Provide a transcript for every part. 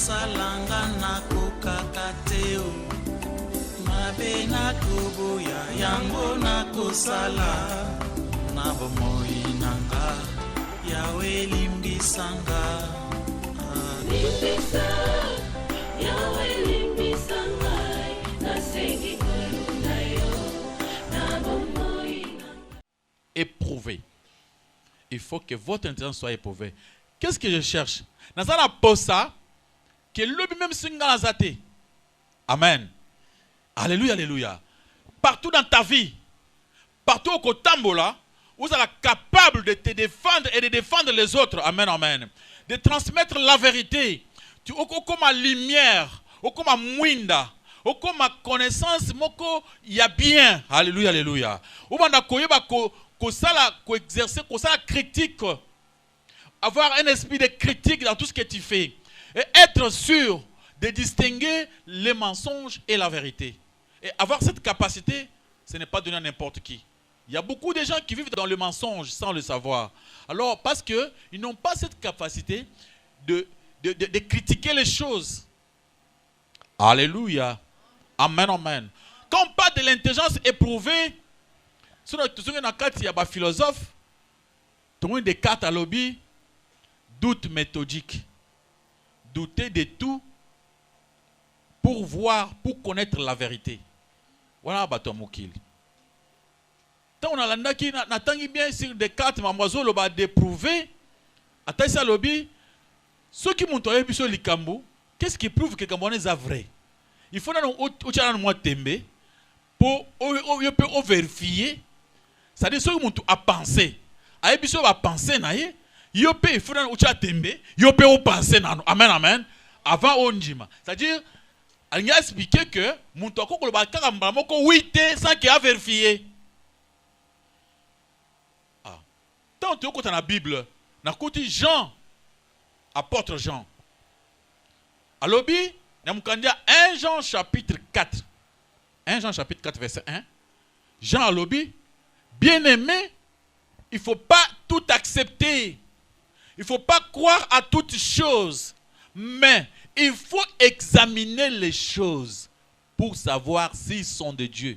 salanga na kokakateo mabe na koboya yango na kosala na bomoi nanga yawe limbisanga limbisa yawe limbisanga nasengi kolunda yo na bomoi éprouvé. Il faut que votre intelligence soit éprouvée. Qu'est-ce que je cherche? Nazana posa que l'obi même singa nazate. Amen. Alléluia, alléluia. Partout dans ta vie, partout au Kotambola, vous êtes capable de te défendre et de défendre les autres. Amen, amen. De transmettre la vérité. Tu as comme la lumière, comme la mouinda, comme la connaissance, moko y a bien. Alléluia, alléluia. Ou banda koyeba ko sala ko exercer ko sala critique. Avoir un esprit de critique dans tout ce que tu fais. Et être sûr de distinguer les mensonges et la vérité. Et avoir cette capacité, ce n'est pas donné à n'importe qui. Il y a beaucoup de gens qui vivent dans le mensonge sans le savoir. Alors, parce qu'ils n'ont pas cette capacité de critiquer les choses. Alléluia. Amen, amen. Quand on parle de l'intelligence éprouvée, si on a un philosophe, tout le des cartes à lobby, doute méthodique. Douter de tout pour voir, pour connaître la vérité. Voilà, bateau Moukil. Tant on a l'andaki, n'attendez bien sur des cartes, mademoiselle, on va d'éprouver. Attends ça, lobby. Ceux qui m'ont envoyé sur l'Ikambo, qu'est-ce qui prouve que Cambonais est vrai? Il faut nous tembe pour vérifier. C'est-à-dire ceux qui m'ont à penser. À épisode à penser, naïe. Yope, il faut tembe. Yope au penser, amen, amen. Avant onjima. C'est-à-dire, il a expliqué que mon toko ko ba kaka moko 8 sans qu'il a vérifié. Ah. Tant que tu as la Bible, na côté Jean, apôtre Jean. Alors bi, na mukandia 1 Jean chapitre 4. 1 Jean chapitre 4 verset 1. Jean alobi, bien-aimé, il ne faut pas tout accepter. Il ne faut pas croire à toutes choses. Mais il faut examiner les choses pour savoir s'ils sont de Dieu.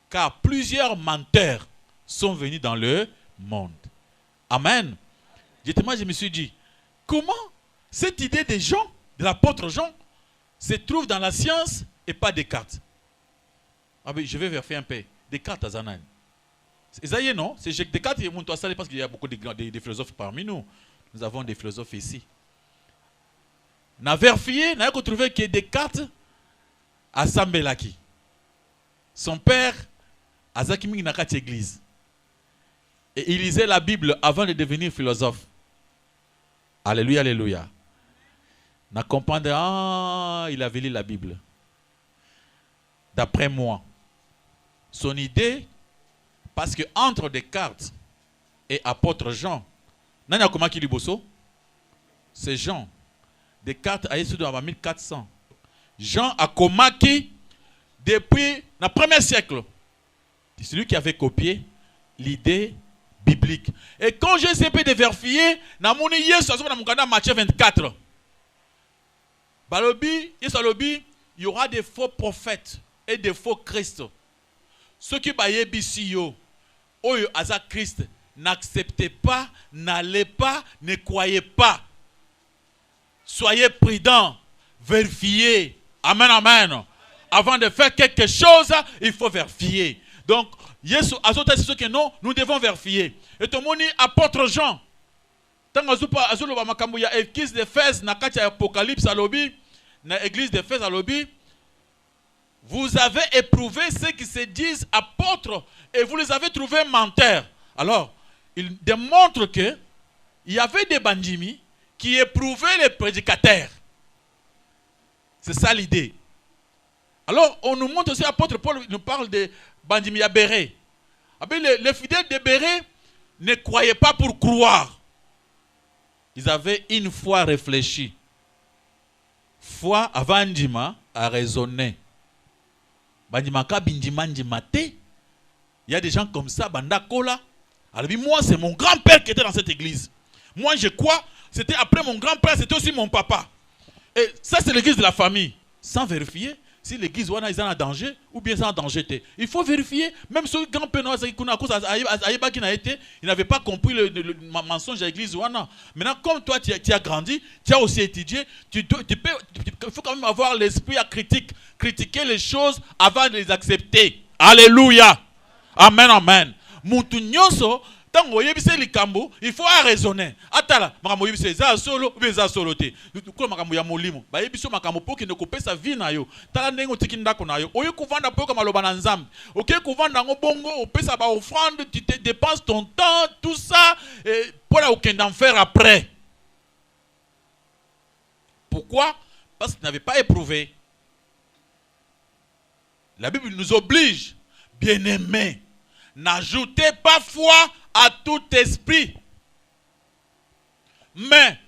Car plusieurs menteurs sont venus dans le monde. Amen. Moi, je me suis dit, comment cette idée des gens, de l'apôtre Jean, se trouve dans la science et pas Descartes? Ah ben, je vais vérifier un peu. Descartes à Zanan. Isaïe, non? C'est Descartes et Montoya Salé parce qu'il y a beaucoup de philosophes parmi nous. Nous avons des philosophes ici. Na vérifié, n'a pas trouvé que Descartes a Sambelaki. Son père a Zakimi Nakati église. Et il lisait la Bible avant de devenir philosophe. Alléluia, alléluia. N'a compris, il avait lu la Bible. D'après moi, son idée, parce que entre Descartes et apôtre Jean, Nanya comment qui bosso? C'est Jean. Descartes a été dans 1400. Jean a comaki depuis le premier siècle. C'est lui qui avait copié l'idée biblique. Et quand j'ai essayé de vérifier, dans mon Matthieu 24, il y aura des faux prophètes et des faux Christ. Ceux qui baillent bisio, oyo aza Christ, n'acceptez pas, n'allez pas, ne croyez pas. Soyez prudents, vérifiez. Amen, amen. Avant de faire quelque chose, il faut vérifier. Donc, Yesu azota c'est ce que non, nous devons vérifier. Et tout le monde apôtre Jean. Tant azulo makambo ya église d'Éphèse na kati Apocalypse à lobby, na église d'Éphèse à lobby. Vous avez éprouvé ceux qui se disent apôtres et vous les avez trouvés menteurs. Alors, il démontre que il y avait des bandimi qui éprouvaient les prédicateurs. C'est ça l'idée. Alors, on nous montre aussi, apôtre Paul nous parle de bandimi à Béret. Les fidèles de Béret ne croyaient pas pour croire. Ils avaient une fois réfléchi. Foi avant Ndima a raisonné. Il y a des gens comme ça, Bandakola. Alors, moi, c'est mon grand-père qui était dans cette église. Moi, je crois, c'était après mon grand-père, c'était aussi mon papa. Et ça, c'est l'église de la famille. Sans vérifier si l'église est en danger ou bien c'est en danger. Il faut vérifier. Même si le grand-père il n'avait pas compris le mensonge de l'église. Maintenant, comme toi, tu as grandi, tu as aussi étudié, il faut quand même avoir l'esprit à critiquer les choses avant de les accepter. Alléluia. Amen, amen. Moutounyoso. Il faut raisonner. Atala, makambo yebise za solo ou za solo te. Ko makambo ya molimo. Ba yebiso makambo po ki ne kopesa vie na yo. Tala ndengo tikinda ko na yo. Oyo kuvanda po kama loba na nzambe. OK kuvanda ngo bongo opesa ba offrande, tu te dépenses ton temps, tout ça pour la aucun d'en faire après. Pourquoi? Parce que tu n'avais pas éprouvé. La Bible nous oblige, bien-aimés, n'ajoutez pas foi à tout esprit, mais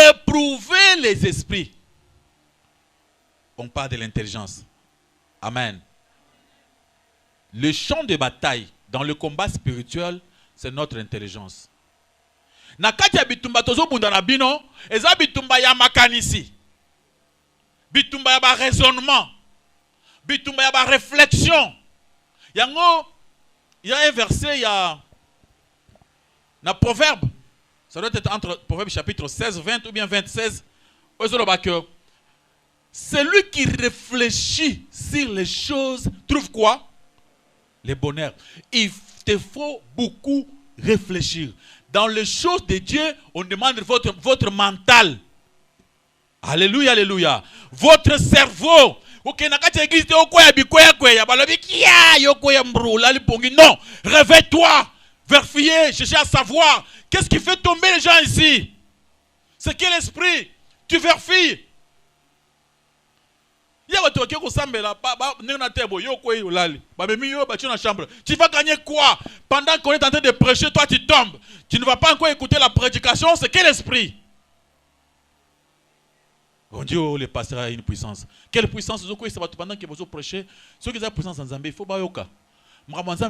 éprouvez les esprits. On parle de l'intelligence. Amen. Le champ de bataille dans le combat spirituel, c'est notre intelligence. Nakati ya bitumba tozo bunda na bino, eza bitumba ya makanisi. Bitumba ya ba raisonnement. Bitumba ya ba réflexion. Yango, il y a un verset, il y a dans Proverbe, ça doit être entre Proverbe chapitre 16, 20 ou bien 26. Celui qui réfléchit sur les choses trouve quoi? Le bonheur. Il te faut beaucoup réfléchir. Dans les choses de Dieu, on demande votre mental. Alléluia, alléluia. Votre cerveau. Ok, non, réveille-toi. Vérifier, chercher à savoir qu'est-ce qui fait tomber les gens ici. C'est quel esprit? Tu vérifies. Tu vas gagner quoi? Pendant qu'on est en train de prêcher, toi tu tombes. Tu ne vas pas encore écouter la prédication. C'est quel esprit? On dit, oh, le pasteur a une puissance. Quelle puissance? Pendant que vous prêchez, ceux qui ont la puissance en Zambie, il faut pas yoka. On a besoin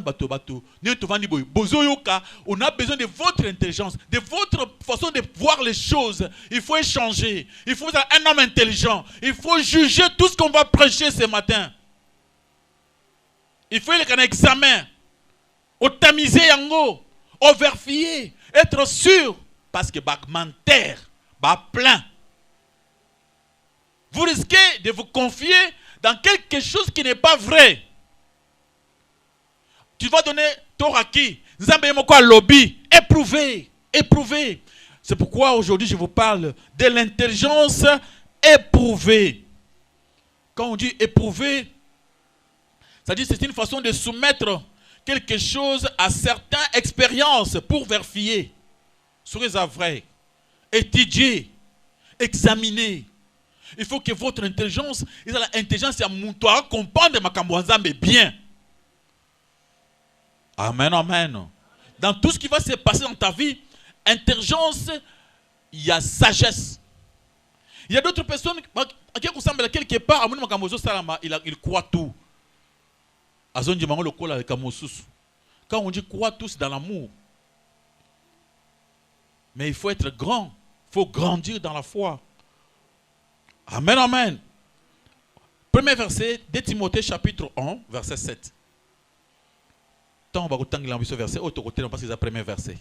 de votre intelligence, de votre façon de voir les choses. Il faut échanger. Il faut être un homme intelligent. Il faut juger tout ce qu'on va prêcher ce matin. Il faut faire un examen. Au tamiser yango. Au vérifier. Être sûr. Parce que menteur, plein. Vous risquez de vous confier dans quelque chose qui n'est pas vrai. Tu vas donner tort à qui? Nzambe yemoko lobby. Éprouvé. Éprouvé. C'est pourquoi aujourd'hui je vous parle de l'intelligence éprouvée. Quand on dit éprouvé, ça dit c'est une façon de soumettre quelque chose à certaines expériences pour vérifier. Soyez vrai. Étudier. Examiner. Il faut que votre intelligence, l'intelligence à moutoir comprendre makambo nzambe bien. Amen, amen. Dans tout ce qui va se passer dans ta vie, intelligence, il y a sagesse. Il y a d'autres personnes qui ressemblent quelque part, il croit tout. Quand on dit croit tout, c'est dans l'amour. Mais il faut être grand. Il faut grandir dans la foi. Amen, amen. Premier verset de Timothée chapitre 1, verset 7. On va retenir ce verset, autre côté, parce que c'est le premier verset.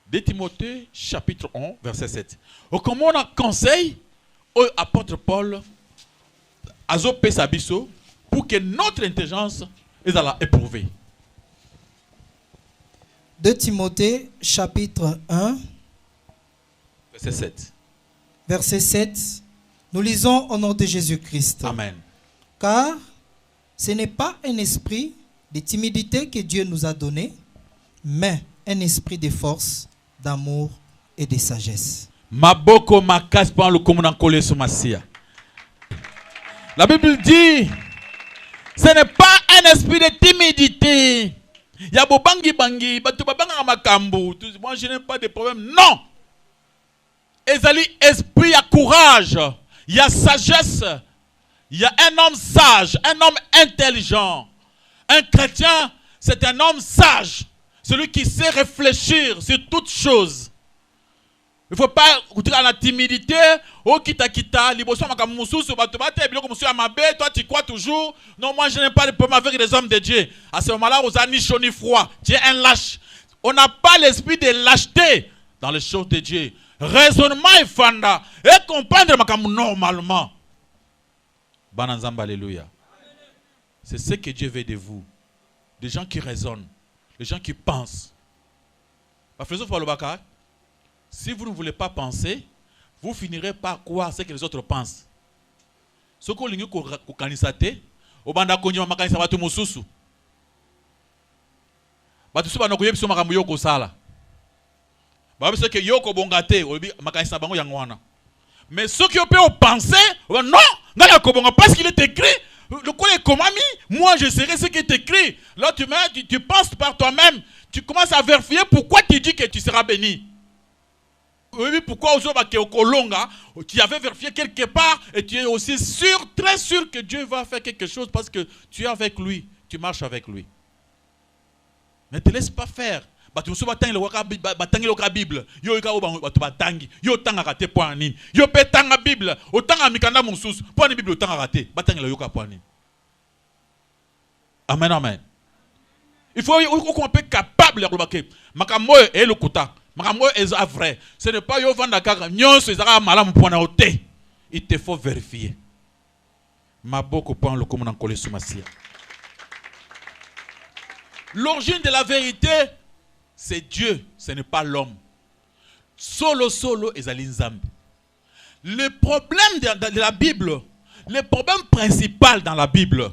De Timothée, chapitre 1, verset 7. Comment on a conseil au apôtre Paul à Zopé Sabiso pour que notre intelligence soit éprouvée. De Timothée, chapitre 1, verset 7. Verset 7. Nous lisons au nom de Jésus-Christ. Amen. Car ce n'est pas un esprit de timidité que Dieu nous a donné, mais un esprit de force, d'amour et de sagesse. La Bible dit, ce n'est pas un esprit de timidité. Moi je n'ai pas de problème. Non. Esprit à courage. Il y a sagesse. Il y a un homme sage, un homme intelligent. Un chrétien, c'est un homme sage. Celui qui sait réfléchir sur toutes choses. Il ne faut pas dans la timidité. Oh, kita, liboso makamusu, batobate, biloko musu amabe, toi tu crois toujours. Non, moi je n'ai pas de problème avec les hommes de Dieu. À ce moment-là, on a ni chaud ni froid. Tu es un lâche. On n'a pas l'esprit de lâcheté dans les choses de Dieu. Raisonnement et fanda. Et comprendre makamu normalement. Bananzamba, alléluia. C'est ce que Dieu veut de vous. Des gens qui raisonnent. Des gens qui pensent. Si vous ne voulez pas penser, vous finirez par croire ce que les autres pensent. Ce que vous avez mais ceux qui ont pensé, non, parce qu'il est écrit, moi je serai ce qui est écrit. Là tu penses par toi-même, tu commences à vérifier pourquoi tu dis que tu seras béni. Oui, pourquoi tu avais vérifié quelque part et tu es aussi sûr, très sûr que Dieu va faire quelque chose parce que tu es avec lui, tu marches avec lui. Ne te laisse pas faire. Tu la Bible. Yo batangi. Yo tanga raté point nini. Yo pe tanga Bible. Otanga mikanda mususu. Point Bible otanga raté. Batangi la yoka point nini. Amen, amen. Il faut qu'on peut capable de remarquer. Makamoyo et le kota. Makamoyo est vrai. Ce n'est pas yo vanda kaka. Nyon se zara malam point na ote. Il te faut vérifier. Maboko point le comme on en soumasia. L'origine de la vérité, c'est Dieu, ce n'est pas l'homme. Solo ezali nzambe. Le problème de la Bible, le problème principal dans la Bible,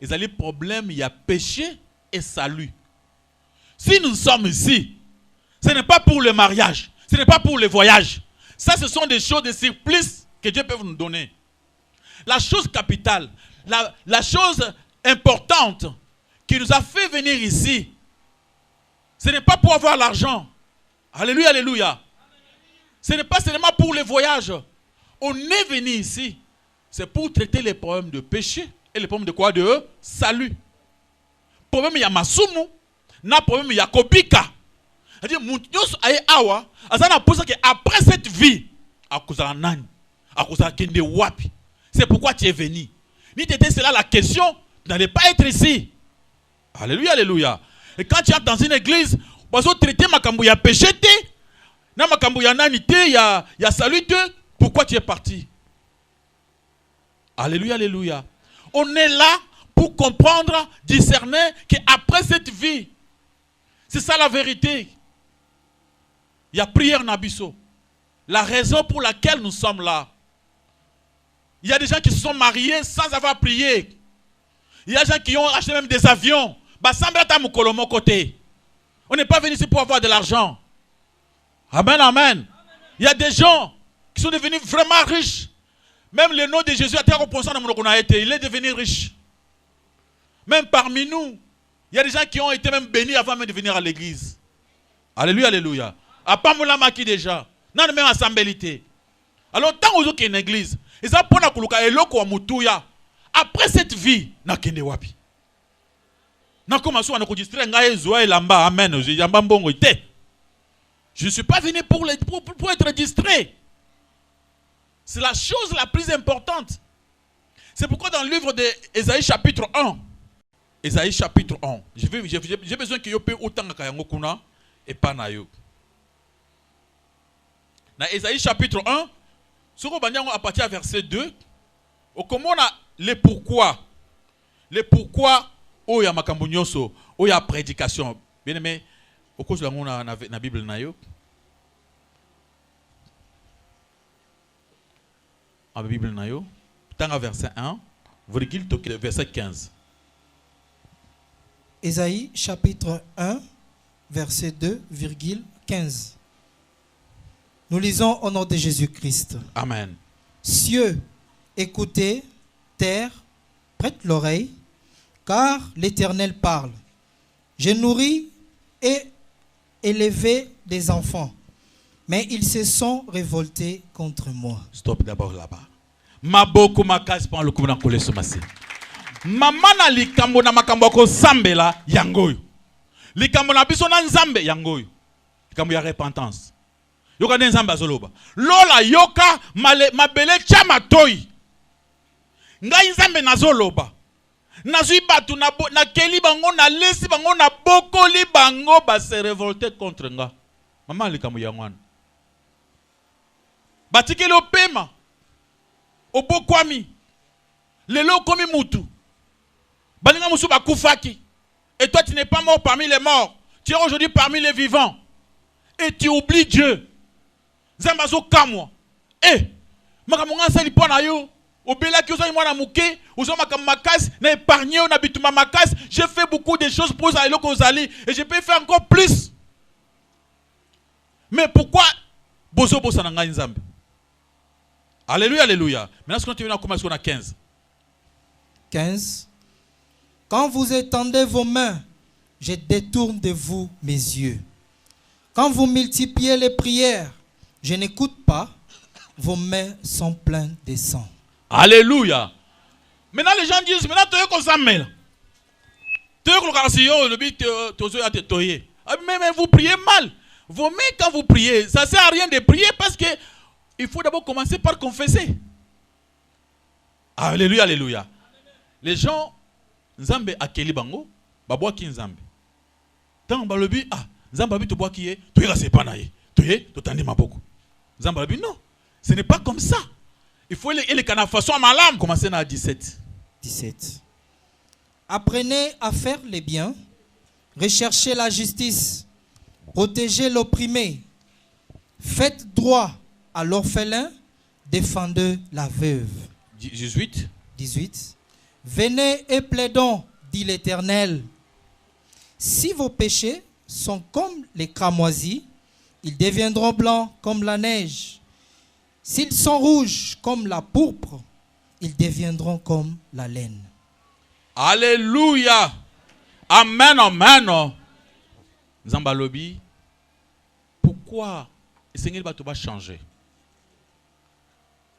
ezali problème, il y a péché et salut. Si nous sommes ici, ce n'est pas pour le mariage, ce n'est pas pour le voyage. Ça, ce sont des choses, des supplices que Dieu peut nous donner. La chose capitale, la chose importante qui nous a fait venir ici, ce n'est pas pour avoir l'argent. Alléluia, alléluia. Ce n'est pas seulement pour les voyages. On est venu ici. C'est pour traiter les problèmes de péché et les problèmes de quoi? De salut. Problème il y a masumu, na problème il y a kobika. C'est-à-dire après cette vie, c'est pourquoi tu es venu. Ni t'étais cela la question, tu n'allais pas être ici. Alléluia, alléluia. Et quand tu es dans une église, tu vas traiter makambo ya péché, na makambo ya nanité, ya salut, pourquoi tu es parti? Alléluia, alléluia. On est là pour comprendre, discerner qu'après cette vie, c'est ça la vérité. Il y a prière Nabiso. La raison pour laquelle nous sommes là. Il y a des gens qui se sont mariés sans avoir prié. Il y a des gens qui ont acheté même des avions. On n'est pas venu ici pour avoir de l'argent. Amen, amen. Il y a des gens qui sont devenus vraiment riches. Même le nom de Jésus a été repensé dans mon été. Il est devenu riche. Même parmi nous, il y a des gens qui ont été même bénis avant même de venir à l'église. Alléluia, alléluia. À Pamolamaki déjà. Dans la même assemblée. Alors, tant que vous êtes une église, ils ont pour la après cette vie, na kende wapi. Na comme ça on a enregistré ngaye zoa lamba amen. Je ne suis pas venu pour être distrait. C'est la chose la plus importante. C'est pourquoi dans le livre d'Ésaïe chapitre 1, Ésaïe chapitre 1, j'ai besoin que yo pe autant kayango kuna et pas na yo. Dans Ésaïe chapitre 1, ce qu'on va à partir du verset 2, comment on a les pourquoi. Les pourquoi, oh ya makambo nyonso, oh ya prédication. Bien aimé, au cause de la Bible na yo. En Bible na yo, tant verset 1, verset 15. Ésaïe chapitre 1, verset 2, 15. Nous lisons au nom de Jésus-Christ. Amen. Cieux, écoutez, terre, prête l'oreille, car l'Éternel parle. J'ai nourri et élevé des enfants, mais ils se sont révoltés contre moi. Stop d'abord là-bas. Maboko makas pan le kumuna kole somasi. Mama na likambo na makambo ko sambela yangoyo. Likambo na biso na nzambe yangoyo. Likambo ya repentance. Yoka nde nzambe azoloba. Lola yoka mabele tia matoi. Ngai nzambe nazoloba. Nazui batu na keli bango na lesi bango na bokoli bango ba se révolter contre nga. Mama likambo ya ngwana. Batikeli opema. Obokwami. Lelo komi mutu. Baninga musu bakufaki. Et toi tu n'es pas mort parmi les morts. Tu es aujourd'hui parmi les vivants. Et tu oublies Dieu. Zambazo kamwa. Eh, makamunga sali pona yo. Obela ki ozali mwana muke, ozoma kamakas, na épargné na bituma makas. J'ai fait beaucoup de choses pour ça et je peux faire encore plus. Mais pourquoi bozo bosa na ngai nzambe? Alléluia, alléluia. Maintenant, ce qu'on a commencé, on a 15. 15. Quand vous étendez vos mains, je détourne de vous mes yeux. Quand vous multipliez les prières, je n'écoute pas. Vos mains sont pleines de sang. Alléluia. Maintenant, les gens disent, maintenant, tu es comme ça, mais vous priez mal. Vos mains, quand vous priez, ça ne sert à rien de prier parce que il faut d'abord commencer par confesser. Alléluia, alléluia. Les gens, Nzambe akeli bango, babwa ki Nzambe. Tant balobi, Nzambe bi to bwa ki e, to yeka se panaye. To ye, to tande maboko. Nzambe balobi non, ce n'est pas comme ça. Il faut les canards façon à malam. Commencez à 17. 17. Apprenez à faire les biens, recherchez la justice, protégez l'opprimé, faites droit à l'orphelin, défendez la veuve. 18. 18. Venez et plaidons, dit l'Éternel. Si vos péchés sont comme les cramoisis, ils deviendront blancs comme la neige. S'ils sont rouges comme la pourpre, ils deviendront comme la laine. Alléluia. Amen, amen. Zambalobi, pourquoi le Seigneur va changer?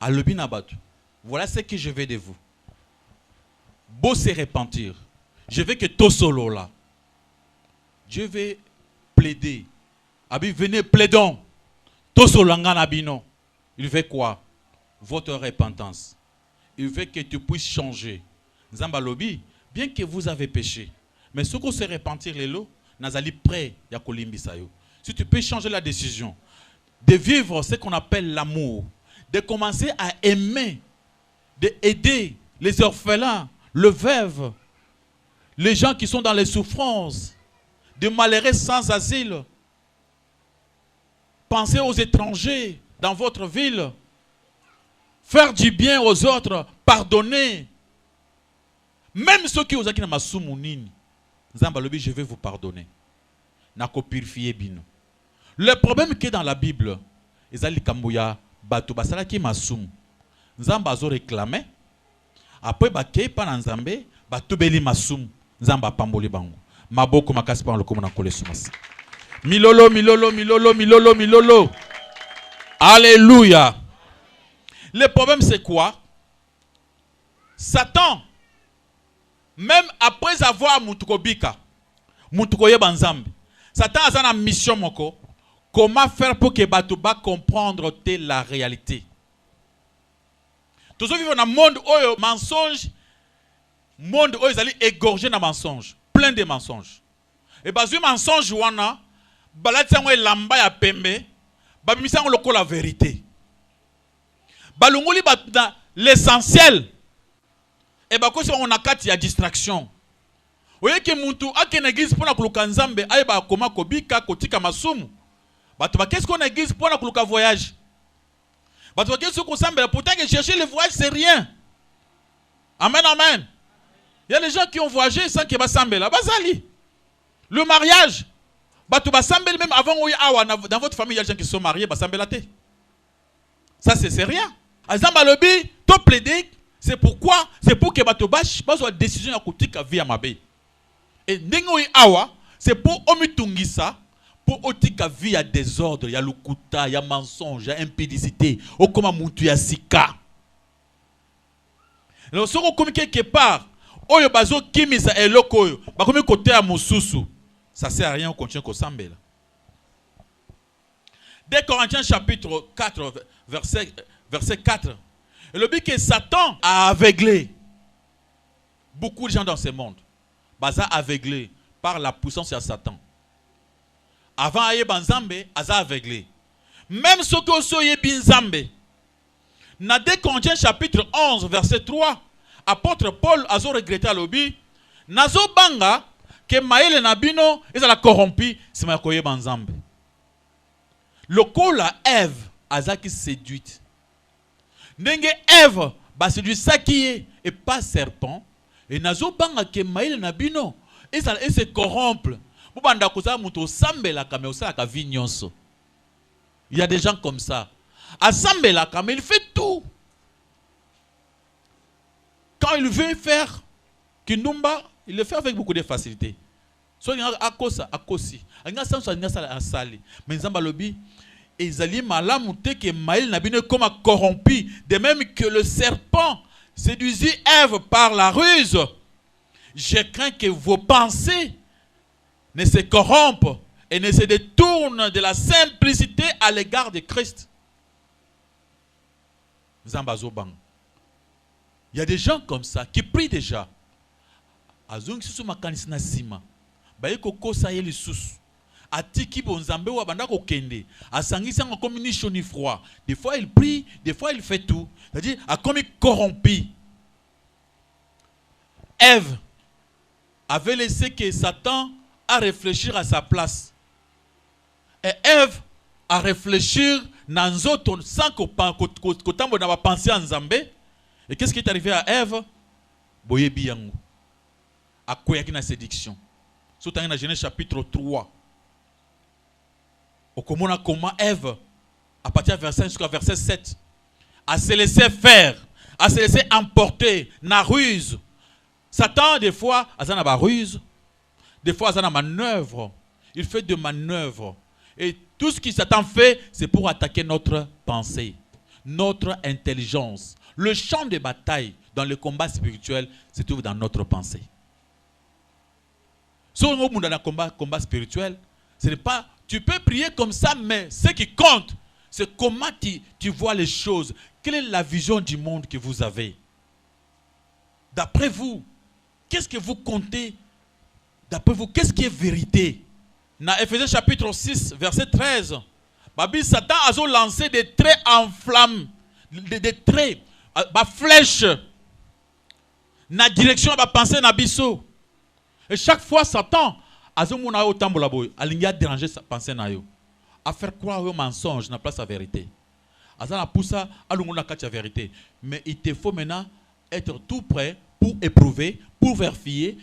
Alobi Nabatu, voilà ce que je veux de vous. Beau se repentir. Je veux que tout solo là. Dieu veut plaider. Abi, venez, plaidons. Tout solo nganabino. Il veut quoi? Votre repentance. Il veut que tu puisses changer. Zambalobi, bien que vous avez péché, mais ce qu'on se repentir les lots, nazali prêt ya kolimbisa yo. Si tu peux changer la décision de vivre ce qu'on appelle l'amour, de commencer à aimer, d'aider les orphelins, les veuves, les gens qui sont dans les souffrances, de malheureux sans asile. Pensez aux étrangers dans votre ville. Faire du bien aux autres, pardonner. Même ceux qui ont ma soumounine, je vais vous pardonner. Nako purifier bino. Le problème qui est dans la Bible, ezali kambuya batu basala ki masum. Nzamba zo réclamer. Après bakei pa nzambe, batu beli masum. Nzamba pamboli bango. Maboko makasi pa lokoma na kole sumasi. Milolo, milolo, milolo, milolo, milolo. Alléluia. Le problème c'est quoi? Satan, même après avoir mutukobika, mutukoye banzambe, Satan a une mission moko. Comment faire pour que Batouba comprendre la réalité? Tous ceux qui vivent dans le monde où il mensonge, monde où ils allaient égorger dans mensonge, plein de mensonges. Et bah ce mensonge wana, balatiango lamba ya pembe, ba misango loko la vérité. Balungoli ba l'essentiel. Et bah quoi on a quatre ya distraction. Oye ke muntu ake na église pona kuluka nzambe aye ba koma kobika kotika masumu. Batu ba qu'est-ce qu'on a église pona kuluka voyage. Batu ba qu'est-ce qu'on semble pourtant que chercher le voyage c'est rien. Amen amen. Il y a des gens qui ont voyagé sans que ba sambela bazali. Le mariage batu ba sambela même avant oye awa dans votre famille il y a des gens qui sont mariés ba sambela te. Ça c'est rien. Azamba lobi to plaider c'est pourquoi c'est pour que batu ba pas une décision ya kotika vie à mabe. Et nengoyi awa, c'est pour omitungisa, pour otika vie à désordre, ya lukuta, ya mensonge, ya impudicité, o koma muntu ya sika. Alors si on communique quelque part, oyo bazo kimisa eloko oyo, ba komi côté à mususu, ça sert à rien, on continue ko sambela. 2 Corinthiens chapitre 4, verset 4. Et le but que Satan a aveuglé beaucoup de gens dans ce monde. Baza aveuglé par la puissance de Satan. Avant aye banzambe, aza aveuglé. Même ce que soye binzambe. Dans 2 Corinthiens chapitre 11, verset 3, apôtre Paul a regretté à l'obi. Nazo banga que maele nabino ezala corrompu c'est ma koye banzambe. Le kola Ève azaki séduite. Nenge Ève ba séduit sakiye et pas serpent. Et nazo banga que maele nabino ezala se corrompre. Bubanda koza muto sambela kame osala ka vinyonso. Il y a des gens comme ça. Asambela kame il fait tout. Quand il veut faire Kinumba, il le fait avec beaucoup de facilité. Soit il y a akosa, akosi. Il y a ça, il y a ça, asali. Mais Nzamba lobi, ezali malamute que Maël nabine comme corrompu, de même que le serpent séduisit Ève par la ruse. Je crains que vos pensées ne se corrompent et ne se détournent de la simplicité à l'égard de Christ. Nzamba zobang. Il y a des gens comme ça qui prient déjà. Azong susu makanisi na sima. Baye kokosa ye lisusu. Atiki bonzambe wa banda kokende. Asangisa ngo comme ni chaud ni froid. Des fois il prie, des fois il fait tout. C'est-à-dire a comme corrompu. Ève avait laissé que Satan a réfléchir à sa place. Et Ève a réfléchir dans nzoto sans que tambo na penser en Nzambe. Et qu'est-ce qui est arrivé à Ève? Boyebi yango. A koyaki na séduction. Surtout dans Genèse chapitre 3. Au comment Ève, à partir du verset jusqu'à verset 7, a se laissé faire, a se laissé emporter, na ruse. Satan, des fois, a na ruse, des fois, a na manœuvre. Il fait des manœuvres. Et tout ce que Satan fait, c'est pour attaquer notre pensée, notre intelligence. Le champ de bataille dans le combat spirituel se trouve dans notre pensée. Si on est dans un combat spirituel, ce n'est pas, tu peux prier comme ça, mais ce qui compte, c'est comment tu vois les choses. Quelle est la vision du monde que vous avez? D'après vous, qu'est-ce que vous comptez? D'après vous, qu'est-ce qui est vérité? Dans Éphésiens chapitre 6, verset 13, Babi Satan a lancé des traits en flammes, des traits, des flèches, dans la direction de la pensée na biso. Et chaque fois, Satan a dérangé sa pensée na yo, à faire croire au mensonge, na place la vérité. Azana poussa à la vérité. Mais il te faut maintenant être tout prêt pour éprouver, pour vérifier.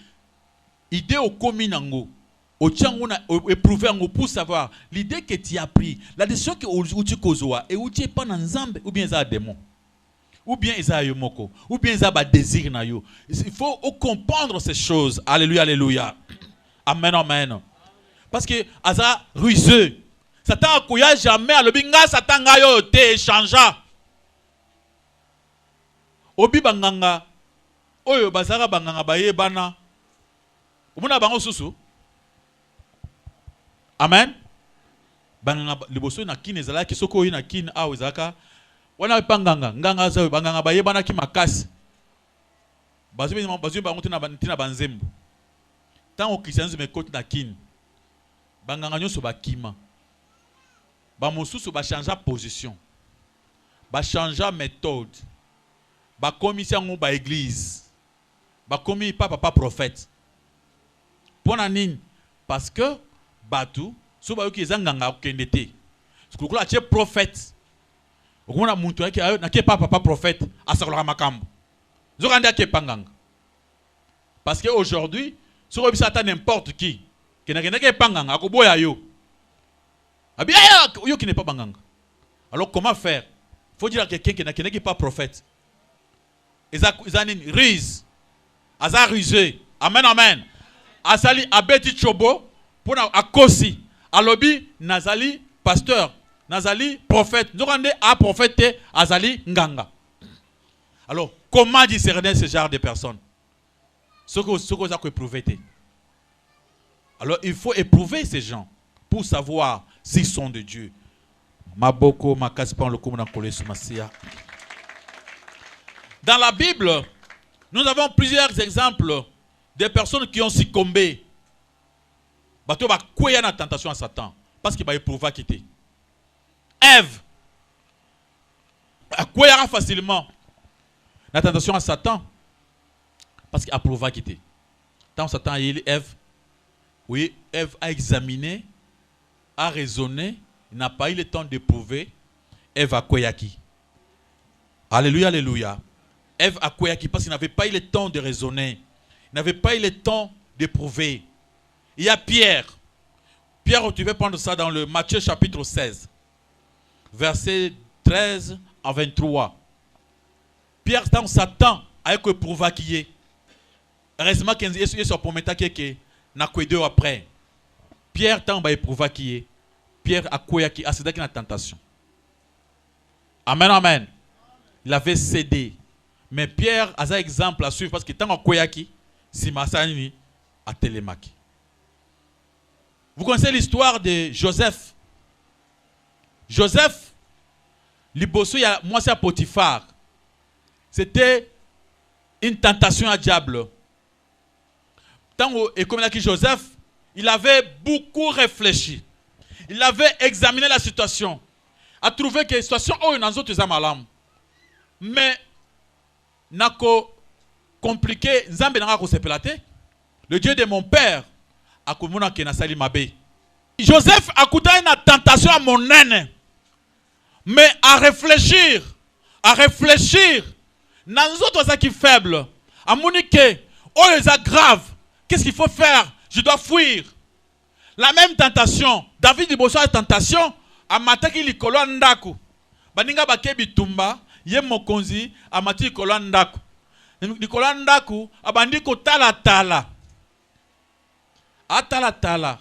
Idée au communango, au tchanguna, éprouver pour savoir l'idée que tu as pris, la décision que tu causois et où tu es pas dans Nzambe ou bien ça a démon. Ou bien ils ont moko, ou bien ils ont désir na yo. Il faut comprendre ces choses. Alléluia, alléluia. Amen, amen. Parce que Aza ruseux. Satan a jamais à l'obinga Satan a yo te échangea. Obi banganga. Oyo bazara banganga baye bana. Umuna bango susu. Amen. Banganga liboso na kine zala ki soko na kine a wezaka. Wana panganga nganga zawe banganga baye bana ki makasi. Bazubi bango tina banzembo. Tant au christianisme me côte na kin. Banganga nyoso bakima. Ba mosusu ba changer position. Ba changer méthode. Ba commission ba église. Ba komi papa prophète. Pona nini? Parce que batu so ba yoki ezanganga okendete. Sukukula che prophète. Okuna muntu yake ayo na ke papa prophète asakola makambo. Zokanda ke panganga. Parce que aujourd'hui si on a n'importe qui n'est pas banganga, akoboya yo. Abia yo qui n'est pas banganga. Alors comment faire? Il faut dire à quelqu'un qui n'est pas prophète. Ils ont ruse. Aza rusé. Amen, amen. Asali abeti chobo pour akosi. Alobi nazali pasteur, nazali prophète. Nous rendons à prophète azali nganga. Alors comment discerner ce genre de personnes? Ce que ça peut éprouver. Alors il faut éprouver ces gens pour savoir s'ils sont de Dieu. Maboko makasipan le kumu na kolesu masia. Dans la Bible, nous avons plusieurs exemples de personnes qui ont succombé. Bato ba kwea na tentation à Satan parce qu'il va éprouver quitter. Ève a kwea facilement la tentation à Satan parce qu'il a prouvé quitter. Tant Satan a eu Ève, oui, Ève a examiné, a raisonné, il n'a pas eu le temps d'éprouver. Ève a kwea qui. Alléluia, alléluia. Ève a kwea qui parce qu'il n'avait pas eu le temps de raisonner. Il n'avait pas eu le temps d'éprouver. Il y a Pierre. Pierre, tu veux prendre ça dans le Matthieu chapitre 16, verset 13 à 23. Pierre, dans Satan, a éprouvé qui est. Heureusement qu'il est sur le qui est na deux après. Pierre, tant va éprouver qui est. Pierre a quoi qui a cédé à la tentation. Amen, amen. Il avait cédé. Mais Pierre a un exemple à suivre parce que tant a quoi qui, si Massani a télémaki. Vous connaissez l'histoire de Joseph. Joseph, liboso ya moi c'est à Potiphar. C'était une tentation à diable. Tant et comme là Joseph, il avait beaucoup réfléchi. Il avait examiné la situation. A trouvé que la situation oh dans autres amalam. Mais nako compliqué, Nzambe nanga ko sepelate. Le Dieu de mon père a komona ke na sali mabe. Joseph a coûté une tentation à mon aîné. Mais à réfléchir, dans les autres qui faibles, à moniquer, oh les grave, qu'est-ce qu'il faut faire? Je dois fuir. La même tentation, David dit bonsoir tentation, à mataki likolo ndaku. Baninga bakebi tumba, ye mokonzi, à mataki likolo ndaku. Likolo ndaku, abandi ko tala. Atala.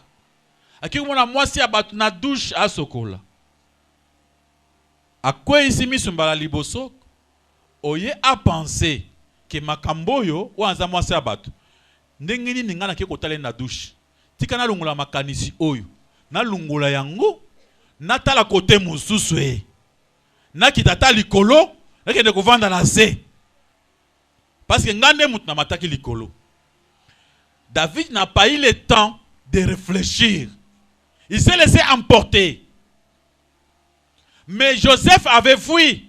Aki mona mwasi abatu na douche a sokola. A quoi ici misumbala liboso? Oye a pensé que makamboyo ou anza mwasi abatu. Ndengini ningana ke kotale na douche. Tika na lungula makanisi oyo. Na lungula yango. Na tala kote mususu e. Na kitata likolo. Na kende kovanda na se. Parce que ngande mut na mataki likolo. David n'a pas eu le temps de réfléchir. Il s'est laissé emporter. Mais Joseph avait fui.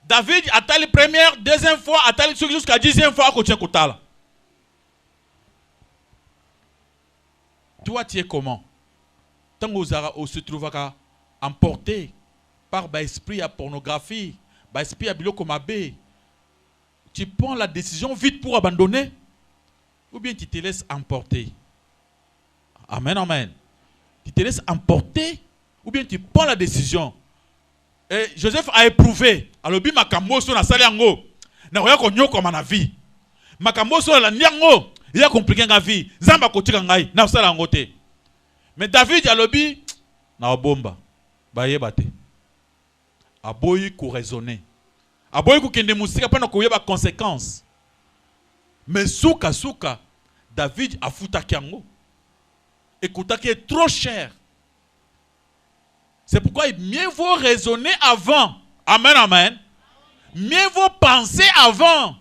David a tali première, deuxième fois, a tali jusqu'à 10e fois à Kotala. Toi, tu es comment? Tant que se trouve emporté par l'esprit à pornographie, l'esprit à biloko mabe, tu prends la décision vite pour abandonner? Ou bien tu te laisses emporter? Amen, amen. Tu te laisses emporter ou bien tu prends la décision. Et Joseph a éprouvé. Alors, bi makambo so na sali yango. Na roya ko nyoko ma na vie. Makambo so la nyango, il a compliqué nga vie. Zamba ko tika ngai na sala yango te. Mais David alobi na bomba. Ba yeba te. Aboyi ko raisonner. Aboyi ko kende musika pa na ko yeba conséquences. Mais souka, David a foutu yango. Écoutez, qui est trop cher. C'est pourquoi mieux vaut raisonner avant. Amen, amen. Mieux vaut penser avant.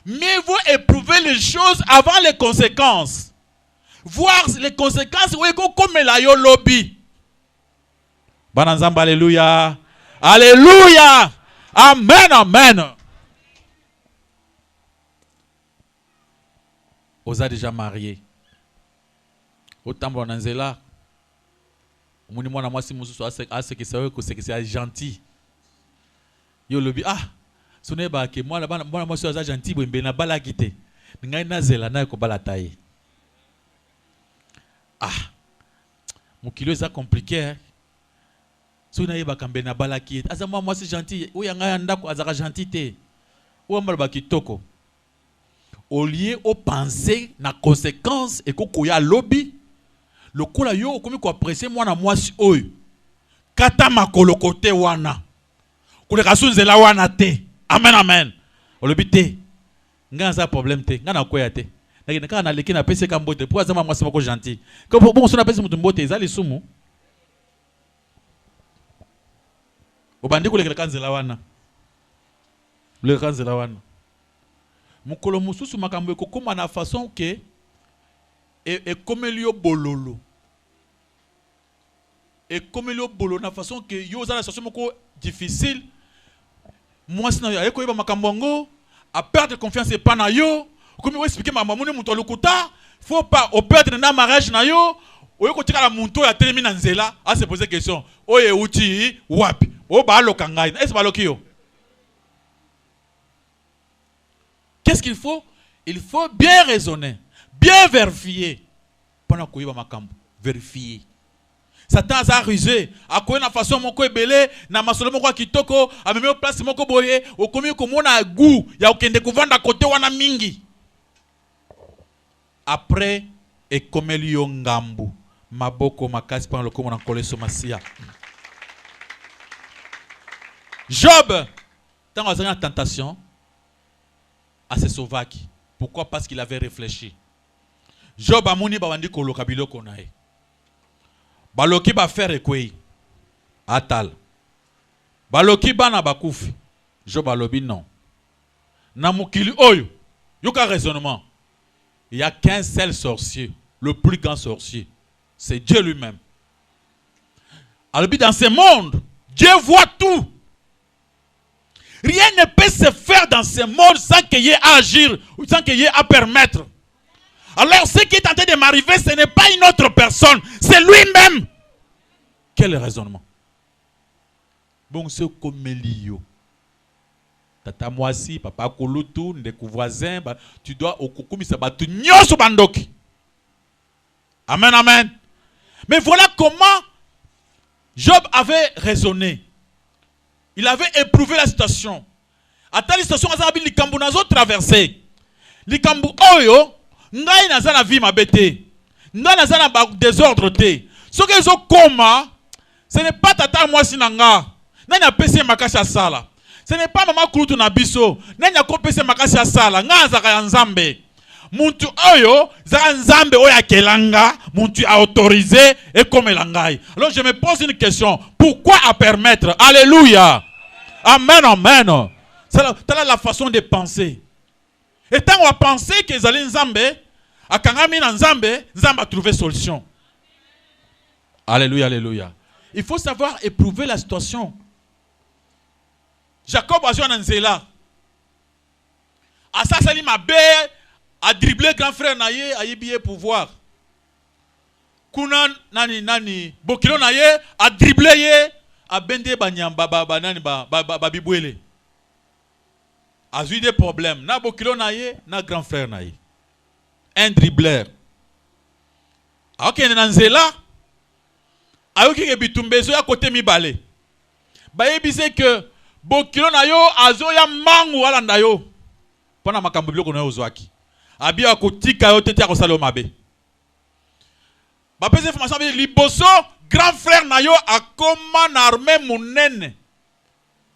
Mieux vaut éprouver les choses avant les conséquences. Voir les conséquences comme la yo lobby. Bananzamba, alléluia. Alléluia. Amen, amen. Vous êtes déjà marié. Autant bon anzela. Moni mwana mwasi mususu ase que c'est gentil. Yo lobi sone ba ke mwana mwasi aza gentil bo mbena bala kite. Ngai nazela na ko bala taye. Mukilo eza compliqué. So na yeba kambe na bala kite. Aza mwasi gentil, oya ngai ndako azaka gentil te. O mbala ba kitoko. Au lieu au penser na conséquence et ko ya lobby. Le kola yo komi ko apprécier mwana mwasi oyo. Kata makolo kote wana. Kule kasunzela wana te. Amen, amen. Olobi te. Nga za problème te. Nga na koya te. Nakina na leki na pese ka mbote. Pour azama mwasi moko gentil. Ko bon so na pese mutu mbote ezali sumu. Obandi kolekela nzela wana. Le nzela wana. Mukolo mususu makambo ekokoma na façon que et comme yo bololo. Et comme yo bololo na façon que yo za la situation moko difficile. Moi sina yo ko yeba makambo ngo a perdre confiance et pas na yo. Comme vous expliquer ma maman muto lokuta, faut pas au perdre na mariage na yo. Oyo ko tika la muntu ya telemi na nzela, a se poser question. Oye uti wapi? O ba loka ngai. Est-ce ba lokio? Qu'est-ce qu'il faut? Il faut bien raisonner, bien vérifier. Pendant qu'on y va makambo, vérifier. Satan a rusé. A quoi na façon moko ebele, na masolo moko kitoko, a même place moko boye, au komi ko mona goût, ya okende kovanda côté wana mingi. Après et comme liyo ngambu, maboko makasi pendant le komo na kole somasia. Job, tant qu'on a une tentation, à se sauver. Pourquoi? Parce qu'il avait réfléchi. Job a mouni bawandi koloka biloko nae. Baloki ba faire ekwe. Atal. Baloki bana bakufi. Job alobi non. Na mukili oyo. Yoka raisonnement. Il n'y a qu'un seul sorcier. Le plus grand sorcier. C'est Dieu lui-même. Alobi dans ce monde, Dieu voit tout. Rien ne peut se faire dans ce monde sans qu'il y ait à agir ou sans qu'il y ait à permettre. Alors ce qui est en train de m'arriver, ce n'est pas une autre personne, c'est lui-même. Quel raisonnement? Bon, c'est comme Elio. Tata Moisi, papa Kolutu, ndeko voisin, tu dois au kokumi sa batu nyoso bandoki. Amen, amen. Mais voilà comment Job avait raisonné. Il avait éprouvé la situation. À telle situation, il y a des traversé. Likambu oyo, ngai naza na vie mabete. Ngai naza na désordre te. Ce que zo koma, ce n'est pas tata moi sinanga. Nani a pese makasi ya sala. Ce n'est pas maman kulutu na biso. Nani a pese makasi ya sala. Nga zaka ya nzambe. Muntu oyo, zaka nzambe oya kelanga, muntu a autorisé et comme elangai. Alors je me pose une question. Pourquoi à permettre? Alléluia. Amen, amen. C'est la façon de penser. Et tant on va penser que les Nzambe, à Kangami Nzambe, Nzambe a trouvé solution. Alléluia, alléluia. Il faut savoir éprouver la situation. Jacob a joué en Nzela. Asasali Mabé a dribblé grand frère Naye a yébillé pouvoir. Kuna nani Bokilo Naye a dribblé ye a bende banyamba ba bibwele. A eu des problèmes. Na Bokilo Naye na grand frère Naye. Un dribbleur. Ok, Nzela. Ayoki ke bitumbezo ya côté mibale. Ba yebise que Bokilo na yo azo ya mangu wala ndayo. Pona makambo biloko na yo ozwaki. Abi akotika yo tete akosala mabe. Ba pese information bi liboso grand frère na yo akoma na armée munene.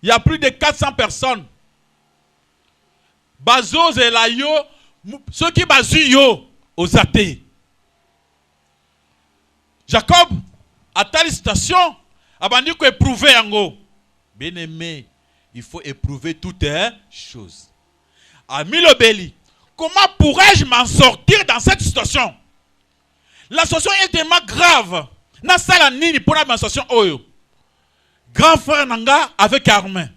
Il y a plus de 400 personnes. Bazo zela yo ceux qui bazu yo ozate. Jacob à telle station, abandi ko éprouver yango. Bien aimé, il faut éprouver toutes choses. Ami Lobeli, comment pourrais-je m'en sortir dans cette situation? La situation est tellement grave. Na sala nini pour la situation oyo. Grand frère nanga avec armée.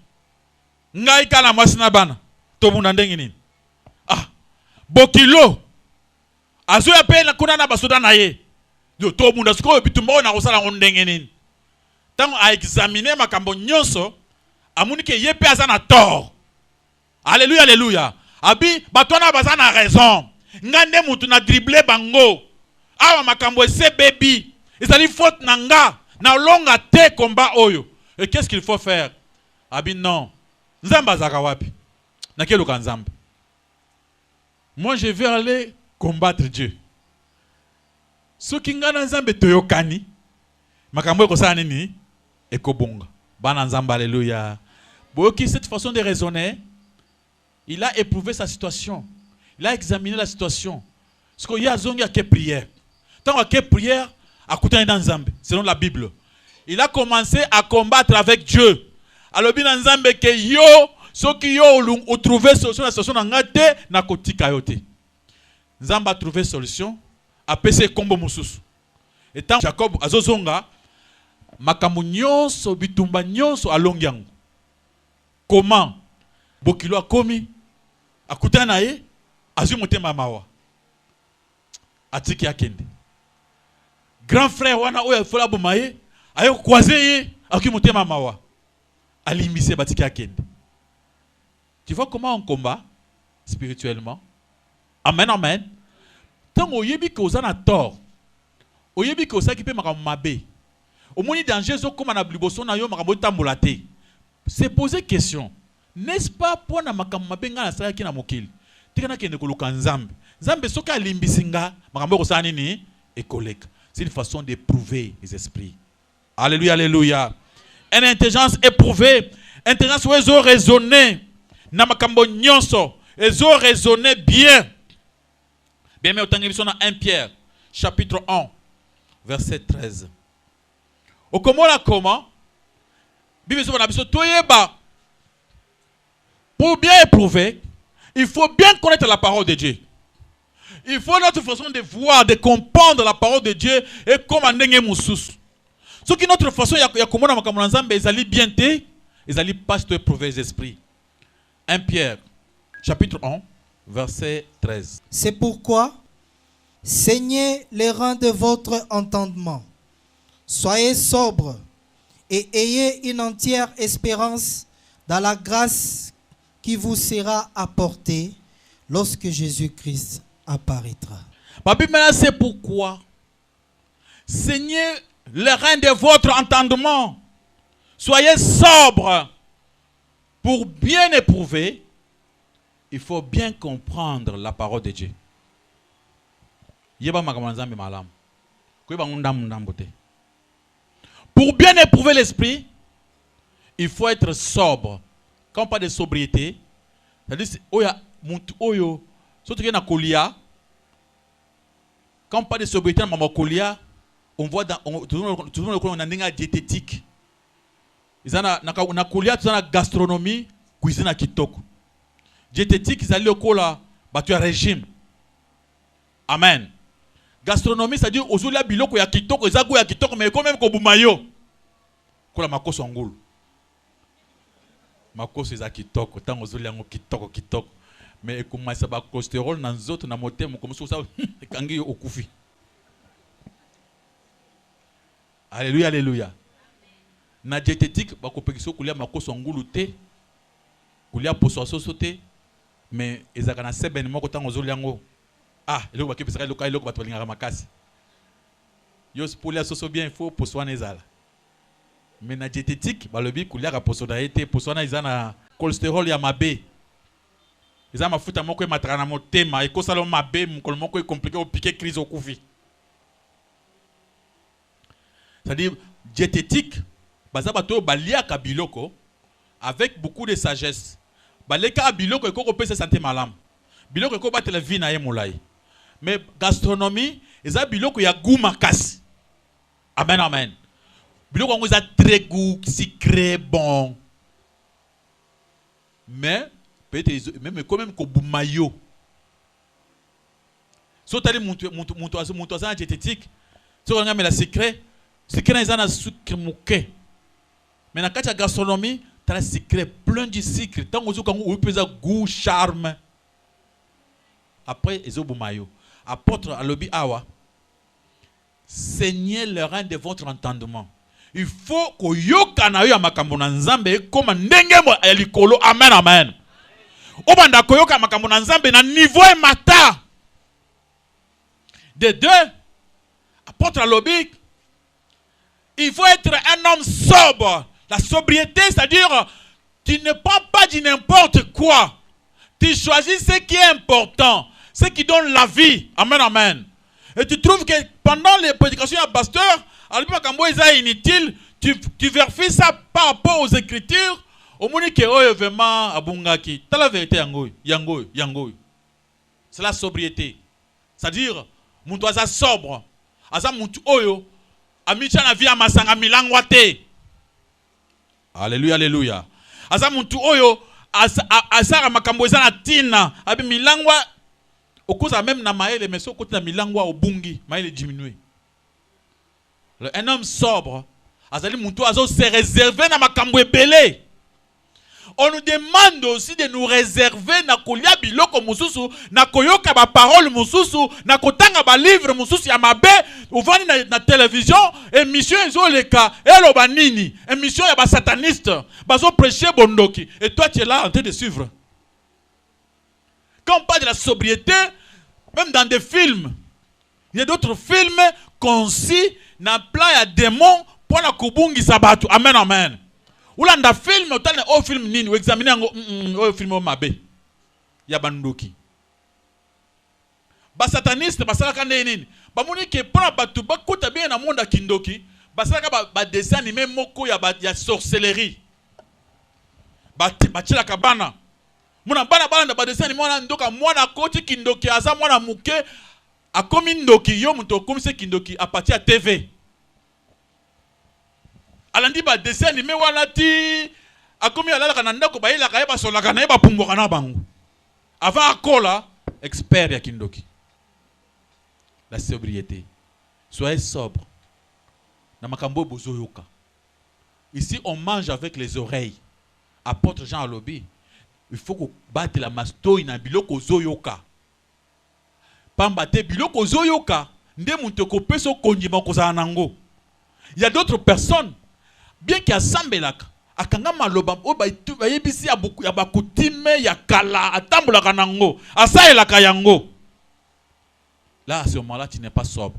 Ngai kana mwasina bana. To muna ndenge nini? Ah, Bokilo. Azo ya pe na kuna na basoda na ye. Yo to munda siko bitumba na kosala ndenge nini? Tant à examiner makambo nyonso, amuni ke yepe azana tort. Alléluia, alléluia. Abi batona bazana raison. Ngande mutu na dribbler bango. Awa makambo ese baby. Ezali faute nanga na longa te combat oyo. Et qu'est-ce qu'il faut faire? Abi non. Nzamba zaka wapi? Na kelo kanzamba. Moi je vais aller combattre Dieu. Soki ngana nzambe toyokani. Makambo ekosala nini? Ekobonga. Bana nzamba, alléluia. Boyoki cette façon de raisonner. Il a éprouvé sa situation. Il a examiné la situation. Parce qu'il y a zongi à quelle prière. Tant à quelle prière, à côté d'un Nzambe, selon la Bible. Il a commencé à combattre avec Dieu. alobi na nzambe ke yo soki yo o trouver solution na situation na ngate na kotika yo te. Nzambe a trouvé solution apese kombo mususu. Et tant Jacob azozonga makambo nyonso bitumba nyonso alongi yango. Comment bokilo akomi akutana na ye azwi motema mawa atiki akende. Grand frère wana oya fola bomaye ayo croiser ye aki motema mawa alimbise batiki akende. Tu vois comment on combat spirituellement? Amen, amen. Tant oyebi que oza na tort, oyebi que osa ki pe makambo mabe, omoni danger zo koma na liboso na yo makambo tambola te. Se poser question, n'est-ce pas pour na makambo mabe nga na sala ki na mokili? Tika na kende koluka nzambe. Nzambe soka alimbisi nga makambo ko sa nini ekoleka. C'est une façon d'éprouver les esprits. Alléluia, alléluia. Une intelligence éprouvée, intelligence où ils ont raisonné, na makambo nyonso, ils ont raisonné bien. Bien, mais autant que nous 1 Pierre, chapitre 1, verset 13. Au comment la comment? Bible pour bien éprouver, il faut bien connaître la parole de Dieu. Il faut notre façon de voir, de comprendre la parole de Dieu et comment n'engue moussous. Ce qui notre façon, il y a comment dans ma ensemble, ils allaient bien te, ils allaient pas te éprouver les esprits. 1 Pierre, chapitre 1, verset 13. C'est pourquoi, saignez les reins de votre entendement. Soyez sobres et ayez une entière espérance dans la grâce qui vous sera apportée lorsque Jésus-Christ apparaîtra. Ma Bible maintenant, c'est pourquoi, saignez les reins de votre entendement. Soyez sobres. Pour bien éprouver, il faut bien comprendre la parole de Dieu. Pour bien éprouver l'esprit, il faut être sobre. Quand on parle de sobriété, c'est-à-dire, quand on parle de sobriété, on voit toujours une diététique. Na kolia tuzana gastronomie cuisine kitoko. Diététique ils okola batu ya régime. Amen. Gastronomie ça dit ozulia biloko ya kitoko ezago ya kitoko mais quand même ko bumayo. Kola makoso ngulu. Makoso za kitoko tango ozulia ngo kitoko mais ekomasa ba cholestérol na nzoto na motema comme ça ekangi okufi. Alléluia, alléluia. Na diététique bakopekisa kulia makoso ngulu te kulia poso soso te mais ezaka na sebeni moko tango zoli yango eloko bakepesa eloko bato balingaka makasi yo polia soso bien il faut poso wana ezala mais na diététique balobi kulia ka poso na ete poso wana eza na cholestérol ya mabe eza mafuta moko emataka na motema ekosala mabe mokolo moko compliqué opike crise okufi. C'est-à-dire diététique bazabato baliaka biloko avec beaucoup de sagesse. Baleka biloko eko pesa santé malam. Biloko eko batela vie na ye molai. Mais gastronomie eza biloko ya goût makasi. Amen, amen. Biloko ngo eza très goût sucré bon. Mais peut-être même quand même ko bumayo. So tali muntu azana diététique. So nga mela secret eza na sucre muke. Mais dans la gastronomie, tu as un secret plein de sucre. Tant que tu as un goût, charme. Après, ils ont maillot. Apôtre Alobi Awa, saignez le rein de votre entendement. Il faut que yokana yo makambo na nzambe comme ndenge mo elikolo. Amen, amen. Obanda koyoka makambo na nzambe na niveau et mata. De deux, apôtre Alobi, il faut être un homme sobre. La sobriété, c'est-à-dire, tu ne prends pas du n'importe quoi. Tu choisis ce qui est important, ce qui donne la vie. Amen, amen. Et tu trouves que pendant les prédications à pasteur, c'est inutile, tu vérifies ça par rapport aux Écritures. Au moment que vraiment abungaki, tu as la vérité yango. C'est la sobriété. C'est-à-dire, mon doigt sobre. Asa muntu oyo amicha na vie amasanga milangwa te. Alléluia, alléluia. Aza muntu oyo asara makambo eza na tina abi milangwa okoza même na maele mais so côté na milangwa obungi maele diminuer. Un homme sobre azali muntu azo se réserver na makambo ebele. On nous demande aussi de nous réserver na kolia biloko mususu, na koyoka ba parole mususu, na kotanga ba livre mususu ya mabe, uvani na télévision, émission ezoleka, eloba nini, émission ya ba sataniste, bazo prêcher bondoki, et toi tu es là en train de suivre. Quand on parle de la sobriété, même dans des films, il y a d'autres films concis na plan ya démon pour na kubungi sabatu. Amen, amen. Ulanda film otane o film nini examiner ngo o film o mabe ya bandoki ba sataniste basalaka nini ba moni ke pona batu bakuta bien na monde kindoki basalaka ba dessin animé moko ya sorcellerie ba chila kabana muna bana ba dessin animé mwana ndoka mwana koti kindoki aza mwana muke akomi ndoki yo muto komise kindoki a partir ya TV. Alandi ba dessin animé wana ti akomi alala kana ndako ba ila kayeba solaka na yeba pumboka na bango avant akola expert ya kindoki. La sobriété, soyez sobre na makambo bozoyoka. Ici on mange avec les oreilles. Apôtre Jean alobi il faut que battre la masto ina biloko zoyoka pamba te biloko zoyoka nde muntu ko peso konjima kozala nango. Il y a d'autres personnes bien qu'il y a sambelaka akanga maloba o ba yebisi ya beaucoup ya bakutime ya kala atambulaka nango asaelaka yango. Là à ce moment-là tu n'es pas sobre.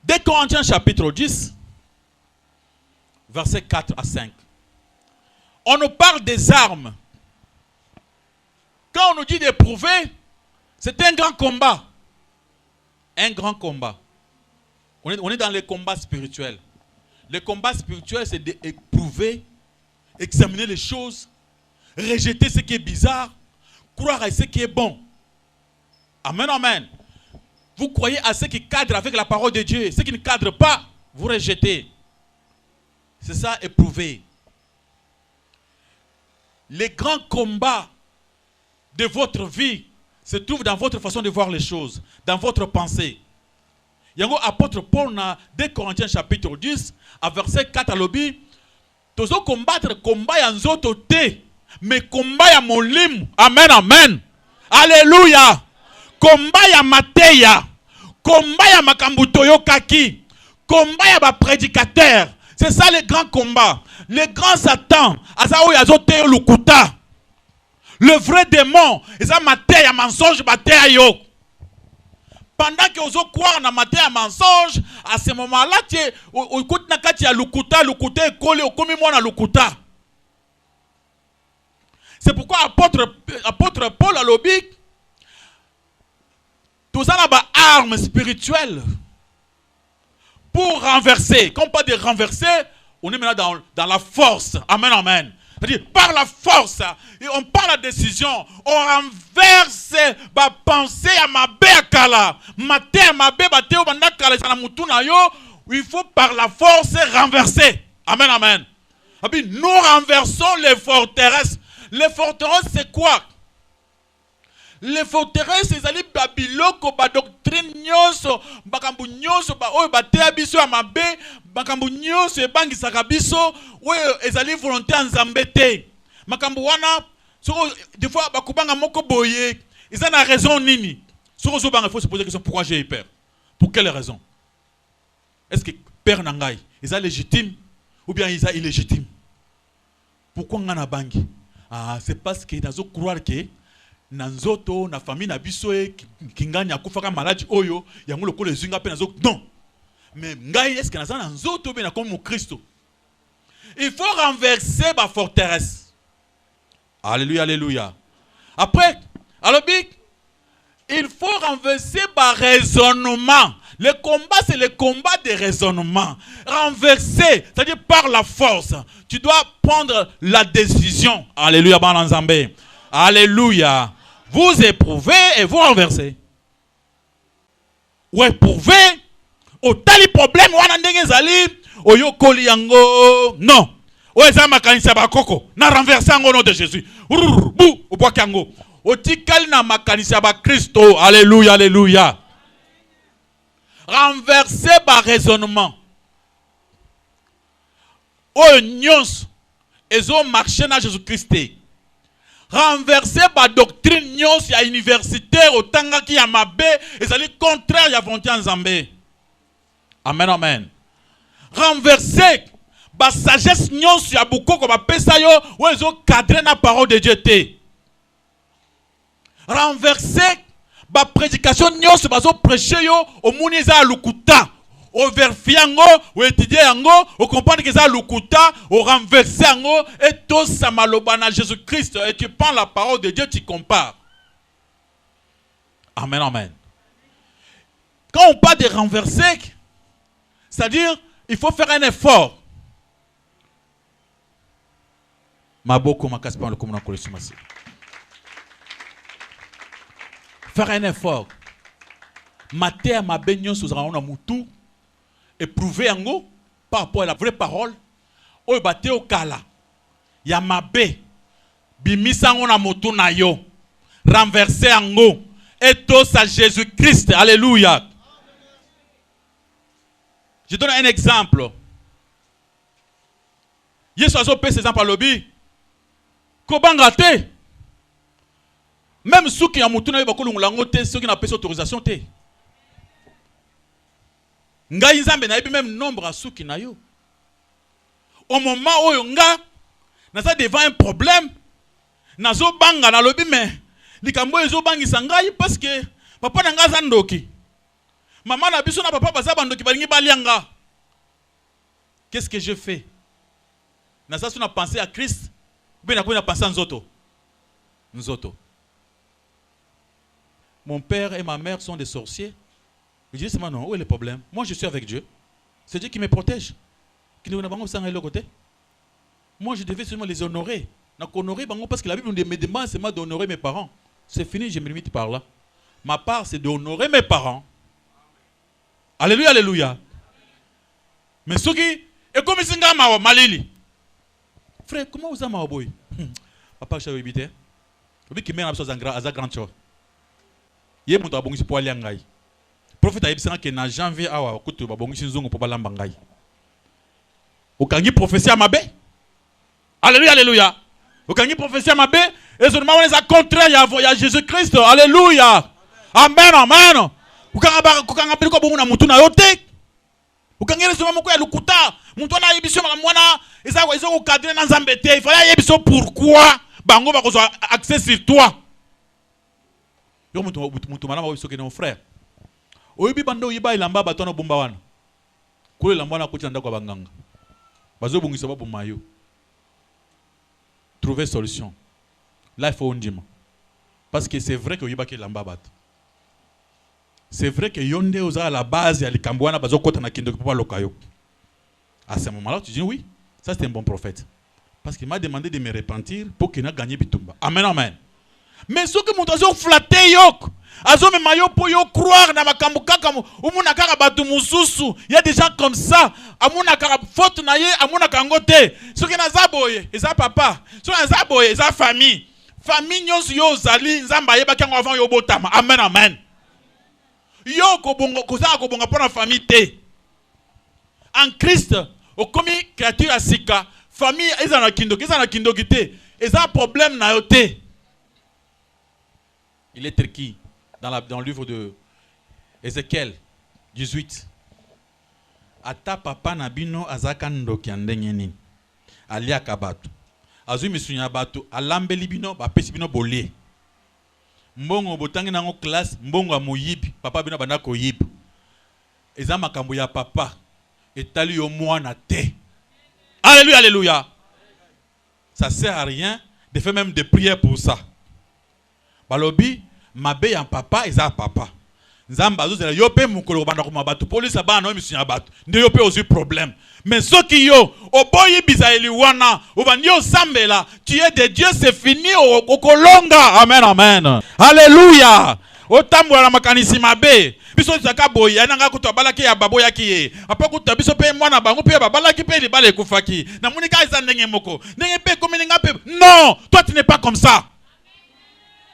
2 Corinthiens chapitre 10 versets 4 à 5. On nous parle des armes. Quand on nous dit d'éprouver, c'est un grand combat. Un grand combat. On est dans les combats spirituels. Le combat spirituel, c'est d'éprouver, examiner les choses, rejeter ce qui est bizarre, croire à ce qui est bon. Amen, amen. Vous croyez à ce qui cadre avec la parole de Dieu. Ce qui ne cadre pas, vous rejetez. C'est ça, éprouver. Les grands combats de votre vie se trouvent dans votre façon de voir les choses, dans votre pensée. Yango apôtre Paul na 2 Corinthiens chapitre 10 à verset 4 à l'obi tozo combattre combat ya nzoto te mais combat ya molimo. Amen, amen. Alléluia. Combat ya mateya, combat ya makambo toyokaki, combat ya ba prédicateur. C'est ça le grand combat. Le grand Satan aza oyo azote lukuta. Le vrai démon eza mateya mensonge mateya yo. Pendant que vous croire na matin à mensonge, à ce moment-là, tu écoutes na kati ya lukuta ekole okomi mwana lukuta. C'est pourquoi apôtre Paul alobi tous ça là armes spirituelles pour renverser. Quand on parle de renverser, on est maintenant dans la force. Amen, amen. C'est-à-dire, par la force, et on prend la décision, on renverse ma pensée à ma béakala. Ma terre, ma bébateo, bandakala, ça na mutuna yo. Il faut par la force renverser. Amen, amen. Nous renversons les forteresses. Les forteresses, c'est quoi? Les forteresses, c'est ali babiloko, ba doctrine nyonso, bakambu nyonso, ba oyo batea biso ya mabe, bakambu nyonso ebangisaka biso, oyo ezali volonté nzambe te. Makambu wana, soko des fois bakubanga moko boye, ils ont raison nini. Soko zo banga, il faut se poser la question pourquoi j'ai eu peur? Pour quelle raison? Est-ce que père nangai, ils sont légitimes ou bien ils sont illégitimes? Pourquoi ngana bangi? Ah, c'est parce que nazo croire que nanzoto na famille na biso kinganya kufaka maladie oyo yango lokolo ezinga pe nazo non mais ngai est-ce que naza nanzoto be na comme mon Christ. Il faut renverser ma forteresse. Alléluia, alléluia. Après alors il faut renverser par raisonnement. Le combat, c'est le combat de raisonnement. Renverser, c'est-à-dire par la force. Tu dois prendre la décision. Alléluia, Bananzambe. Alléluia. Vous éprouvez et vous renversez. Ou éprouvez. Au tali problème, ou anandenge zali. oyo koli yango non oyo eza makanisi ya bakoko na renverse yango au nom de Jésus bu obwaki yango otikali na makanisi ya bakristo. Alléluia, alléluia. Renverser ba raisonnement oyo nyonso ezo marcher na Jésus-Christ. Renverser ba doctrine nyonso ya universitaire otangaki ya mabe ezali contraire ya volonté ya Nzambe. Amen, amen. Renverser ba sagesse nyonso ya bukoko ba pesa yo oyo cadrer na parole de Dieu te. Renverser ba prédication nyonso bazo prêcher yo omoni eza lukuta. O vérifier yango, o étudier yango, o comprendre que ça lukuta, o renverser yango et tout ça maloba na Jésus-Christ et tu prends la parole de Dieu, tu compares. Amen, amen. Quand on parle de renverser, c'est-à-dire il faut faire un effort. Maboko makasi pa le komuna kolesi masi. Faire un effort. Mater ma benyon sous raona mutu. Éprouver yango par rapport à la vraie parole. Oyo bate o kala. Ya mabe. Bimisa yango na mutu na yo. Renverser yango. Et tout ça Jésus-Christ. Alléluia. Je donne un exemple. Yesu azo pe ses exemples à lobby. Kobanga te. Même ceux qui ont mutu na yo bakolungula ngo te, ceux qui n'ont pas autorisation te. Ngai Nzambe na yebi même nombre à ceux qui na yo. Au moment où nga naza devant un problème, nazo banga na lobi mais likambo ezo bangisa ngai parce que papa na nga zandoki. Maman na biso na papa baza bandoki balingi balianga. Qu'est-ce que je fais? Naza suna penser à Christ, bien na penser à nzoto. Nzoto. Mon père et ma mère sont des sorciers. Je dis seulement non, où est le problème? Moi je suis avec Dieu. C'est Dieu qui me protège. Moi je devais seulement les honorer. Parce que la Bible me demande seulement d'honorer mes parents. C'est fini, je me limite par là. Ma part c'est d'honorer mes parents. Alléluia, alléluia. Mais ceux qui... Et comme ils sont malili. Frère, comment vous avez boy? Papa, je suis habité. Vous qui mène à sa grande chose. Il y a mon tabou pour aller en Gaï. Prophète a dit que na janvier awa kutu babongi nzongo po balamba ngai. Okangi prophétie à mabe. Alléluia, alléluia. Okangi prophétie à mabe et ce moment est contraire ya Jésus-Christ. Alléluia. Amen, amen. Okanga biliko bongo na mutu na yote. Okangi le moment ko ya lukuta. Mutu na yebiso mwana eza ko cadrer na Nzambe te. Il fallait yebiso pourquoi bango ba ko accès sur toi. Yo mutu malama biso ke mon frère. Oyibi bando yiba ilamba batona bomba wana. Kule lamba na kuti ndako banganga. Bazo bungisa ba bomayo. Trouver solution. Là il faut undima. Parce que c'est vrai que yiba ke lamba bat. C'est vrai que yonde oza à la base ya likambo wana bazo kota na kindo papa lokayo. À ce moment-là tu dis oui, ça c'est un bon prophète. Parce qu'il m'a demandé de me repentir pour qu'il n'a gagné bitumba. Amen, amen. Mais ce que mon oiseau flatté yok. Azo me mayo pour yo croire na makambo kaka umuna kaka batu mususu. Il y a des gens comme ça. Amuna kaka faute na ye, amuna kangote. Ce qui na zaboye, eza papa. Ce qui na zaboye, eza famille. Famille nyonso yo zali nzamba yeba kango avant yo botama. Amen, amen. Yo kobongo kozala kobonga pour la famille te. En Christ, au komi créature asika, famille eza na kindoki te. Eza problème na yo te. Il est qui dans le livre de Ézéchiel 18. Ata papa nabino azaka ndoki andengeni. Alia kabatu. Azu misunya batu alambeli bino ba pesi bino bolé. Mbongo botangi nango classe mbongo amoyibi papa bino banda ko yib. Eza makambo ya papa etali yo mwana te. Alléluia, alléluia. Ça sert à rien de faire même des prières pour ça. Balobi mabe ya papa eza papa. Nzamba zo zela yo pe mukolo banda ko mabatu police ba na misunya batu. Nde yo pe aussi problème. Mais ceux qui yo oboyi bizaeli wana obanyo sambela tu es de Dieu c'est fini au kolonga. Amen, amen. Alléluia. Otambola na makanisi mabe. Biso zaka boya nanga kuto balaki ya baboya kiye. Apa kuto biso pe mwana bango pe babalaki pe libale kufaki. Na monika eza ndenge moko. Ndenge pe komelinga pe. Non, toi tu n'es pas comme ça.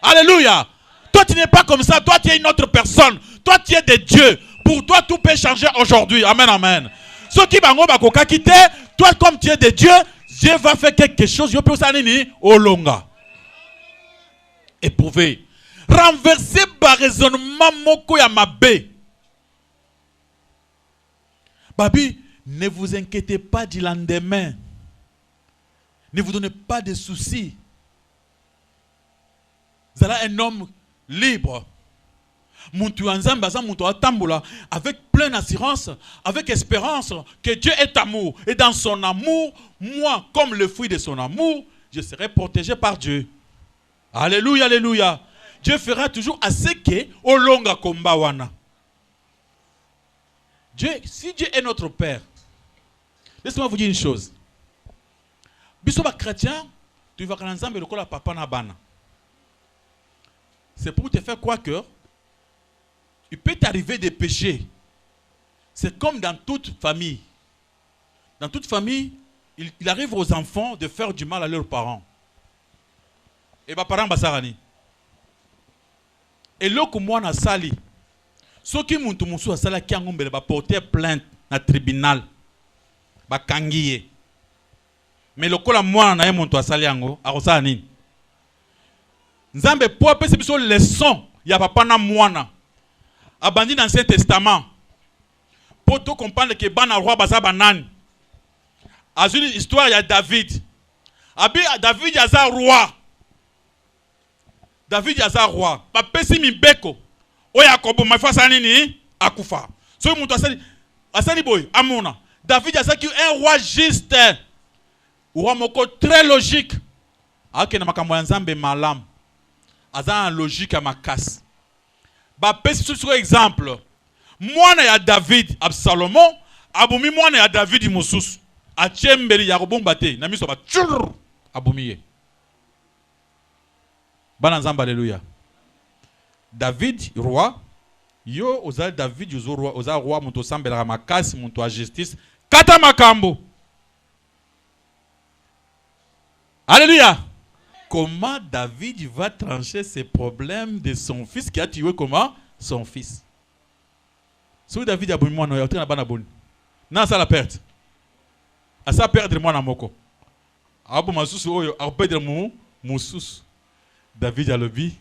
Alléluia. Toi tu n'es pas comme ça, toi tu es une autre personne. Toi tu es de Dieu. Pour toi tout peut changer aujourd'hui. Amen, amen. Ce qui bango bakoka kite, toi comme tu es de Dieu, Dieu va faire quelque chose. Yo pe osanini olonga. Éprouver. Renverser par raisonnement moko ya mabe. Babi, ne vous inquiétez pas du lendemain. Ne vous donnez pas de soucis. Vous êtes un homme libre. Avec pleine assurance, avec espérance que Dieu est amour. Et dans son amour, moi, comme le fruit de son amour, je serai protégé par Dieu. Alléluia, alléluia. Dieu fera toujours assez que au longa combat wana. Dieu, si Dieu est notre Père, laissez-moi vous dire une chose. Biso ba chrétien, tu vas quand ensemble le kola papa na bana. C'est pour te faire croire que il peut t'arriver des péchés. C'est comme dans toute famille. Dans toute famille, il arrive aux enfants de faire du mal à leurs parents. Et bah parents basarani. Et là que moi na sali, ceux qui muntu musu asala ki angombele ba porter plainte na tribunal, ba kangiye. Mais le kola moi na muntu asali ango, akosala nini? Nzambe po apesa biso leçon ya papa na mwana. Abandi dans l'Ancien Testament. Pour tout comprendre que bana roi baza banani. Azuli histoire ya David. Abi David yaza roi. David yaza roi. Ba pesi mibeko. O Yakobo mafasa nini akufa. So muntu asali boy amona. David yaza ki un roi juste. Roi moko très logique. Ake na makambo ya Nzambe malam. Aza en logique à makasi. Ba pesi sur exemple. Mwana ya David Absalomon, abumi mwana ya David Mosusu. Achembeli ya robombate na miso ba tchur abumiye. Bana Nzamba alléluia. David roi, yo oza David yo roi, oza roi muntu sambela makasi muntu a justice, kata makambo. Alléluia. Comment David va trancher ses problèmes de son fils qui a tué comment? Son fils. Si David a bon moi, il y a un bon bon. Non, ça la perte. À ça perdre moi na moko. Abu masusu oyo, a perdre mon sous. David a le bi.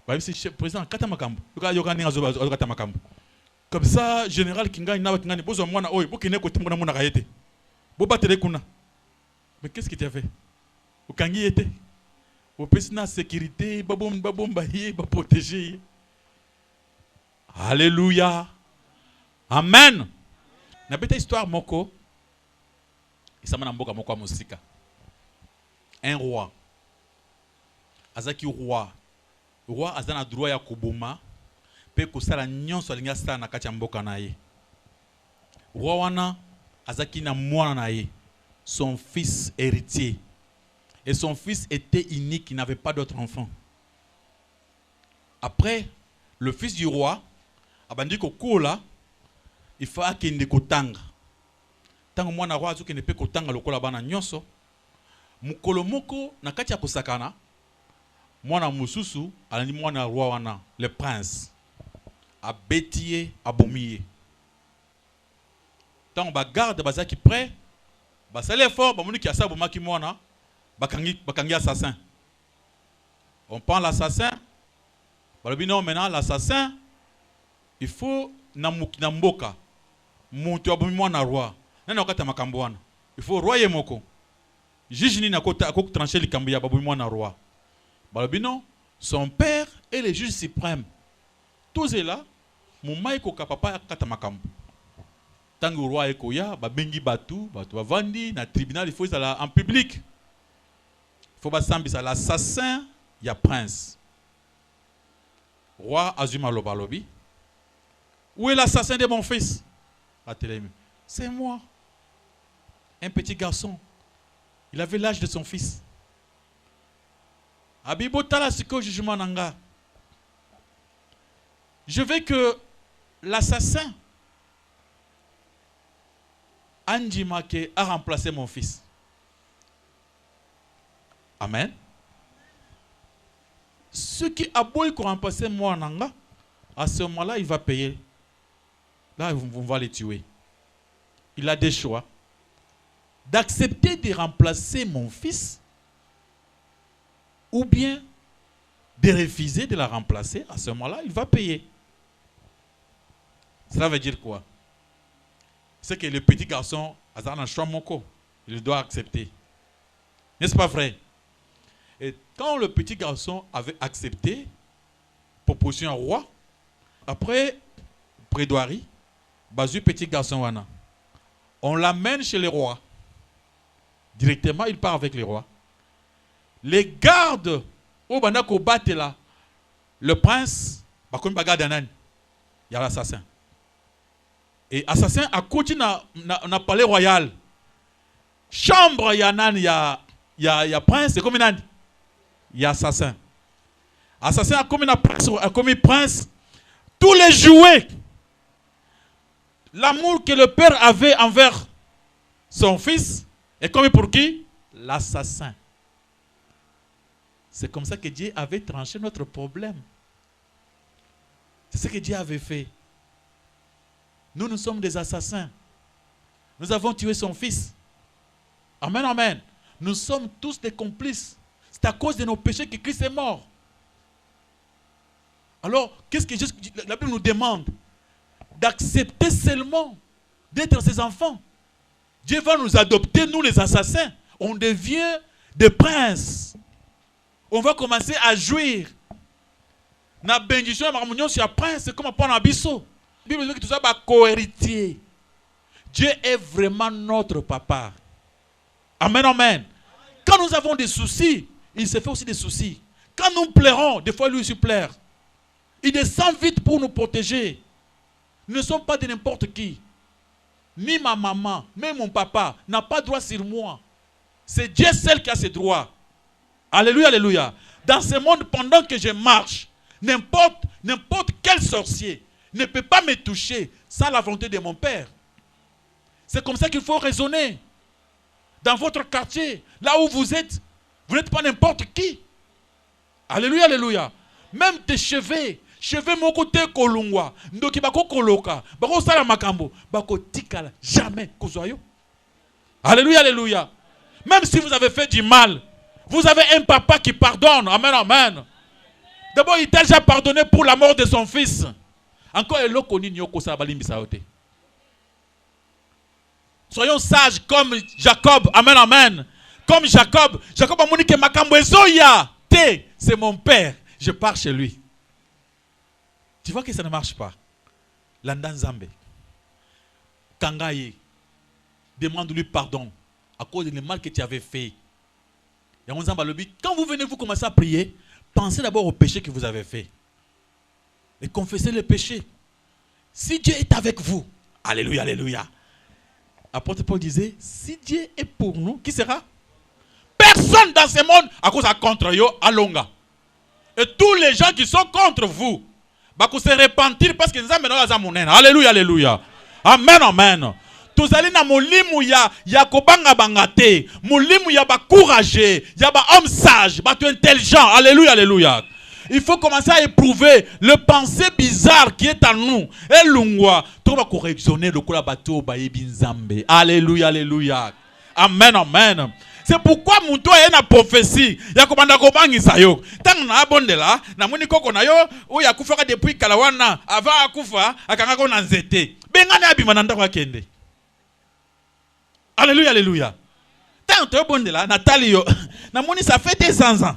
Bah c'est président kata makambo. Yoka ninga zo kata makambo. Comme ça général kinga na kinga ni bozo mwana oyo, bokine ko timona mona kayete. Bo batele kuna. Mais qu'est-ce que tu as fait? Au kangi était. Au personnel sécurité, babom baye, ba protéger. Alléluia. Amen. Na beta histoire moko. Isama na mboka moko a musika. Un roi. Azaki roi. Roi azana droit ya koboma. Pe ko sala nyonso alinga sala na kati ya mboka na ye. Roi wana azaki na mwana na ye. Son fils héritier. Et son fils était unique, il n'avait pas d'autre enfant. Après, le fils du roi, abandi ko kola, il faut akende kotanga. Tango mwana roi azuki ne pe kotanga lokola bana nyonso. Mukolo moko na kati ya kosakana, mwana mususu alandi mwana roi wana, le prince. Abetiye, abomiye. Tango ba garde bazaki prêt, ba sale fort, ba moni ki asa bomaki mwana. Bakangi assassin. On prend l'assassin. Non, maintenant l'assassin, il faut namboka. Montu abumi mwana roi. Nana okata makambo wana. Il faut roi yemoko. Juge ni na kota ko trancher likambo ya babumi mwana roi. Non, son père est le juge suprême. Tous est là, mon maïko papa kata makambo. Tango roi ekoya, ba bengi batu bavandi na tribunal, il faut ça en public. Il faut pas l'assassin, il y a prince. Roi Azuma Lobalobi. Où est l'assassin de mon fils? C'est moi. Un petit garçon. Il avait l'âge de son fils. Abibo tala siko jugement nanga. Je veux que l'assassin Andy Make a remplacé mon fils. Amen. Ce qui a beau remplacer moi, à ce moment-là, il va payer. Là, on va les tuer. Il a des choix. D'accepter de remplacer mon fils ou bien de refuser de la remplacer. À ce moment-là, il va payer. Cela veut dire quoi? C'est que le petit garçon, il doit accepter. N'est-ce pas vrai? Et quand le petit garçon avait accepté, proposition au roi, après plaidoirie, Bazu petit garçon wana, on l'amène chez les rois. Directement, il part avec les rois. Les gardes, au banako batela, le prince, il y a l'assassin. Et l'assassin a continué dans palais royal. Chambre, il y a prince, c'est comme il y a assassin. Assassin a commis prince. Tous les jouets. L'amour que le père avait envers son fils est commis pour qui? L'assassin. C'est comme ça que Dieu avait tranché notre problème. C'est ce que Dieu avait fait. Nous sommes des assassins. Nous avons tué son fils. Amen, amen. Nous sommes tous des complices. C'est à cause de nos péchés que Christ est mort. Alors, qu'est-ce que la Bible nous demande? D'accepter seulement d'être ses enfants. Dieu va nous adopter, nous les assassins. On devient des princes. On va commencer à jouir. Na bénédiction, c'est prince, c'est comme un abisso. La Bible dit que tout ça va co-héritier. Dieu est vraiment notre papa. Amen, amen. Quand nous avons des soucis, il se fait aussi des soucis. Quand nous pleurons, des fois lui aussi pleure. Il descend vite pour nous protéger. Nous ne sommes pas de n'importe qui. Ni ma maman, même mon papa n'a pas droit sur moi. C'est Dieu seul qui a ses droits. Alléluia, alléluia. Dans ce monde, pendant que je marche, n'importe quel sorcier ne peut pas me toucher sans la volonté de mon Père. C'est comme ça qu'il faut raisonner. Dans votre quartier, là où vous êtes, vous n'êtes pas n'importe qui. Alléluia, alléluia. Même tes cheveux mon côté kolungwa, ndoki bako koloka, bako sala makambo, bako tikala, jamais kozoyo. Alléluia, alléluia. Même si vous avez fait du mal, vous avez un papa qui pardonne. Amen, amen. D'abord, il t'a déjà pardonné pour la mort de son fils. Encore un lot connu nyoko sa balimbi saote. Soyons sages comme Jacob. Amen, amen. Comme Jacob a moni que makambo ezoya. C'est mon père. Je pars chez lui. Tu vois que ça ne marche pas. Landan Zambé. Kangaye. Demande-lui pardon à cause du mal que tu avais fait. Quand vous venez, vous commencez à prier, pensez d'abord au péché que vous avez fait. Et confessez le péché. Si Dieu est avec vous, alléluia, alléluia. L'apôtre Paul disait, si Dieu est pour nous, qui sera? Personne dans ce monde à cause de contre yo alonga. Et tous les gens qui sont contre vous, bah se repentir parce que nous avons. Alléluia, alléluia. Amen, amen. Tous allez na molimu ya kobanga bangate, molimu ya ba courageux, ya ba homme sage, ba tu intelligent. Alléluia, alléluia. Il faut commencer à éprouver le pensée bizarre qui est en nous. Et lungwa, tout va correctionner le kola bateau ba yebinzambe. Alléluia, alléluia. Amen, amen. C'est pourquoi mon toit est une prophétie. Ya komanda kobangisa yo. Tant na abondela, na moni koko na yo, o ya kufa depuis kalawana, avant akufa, akanga ko na nzete. Bengana abima na ndako akende. Alléluia, alléluia. Tant to abondela, Nathalie yo, na moni ça fait 200 ans.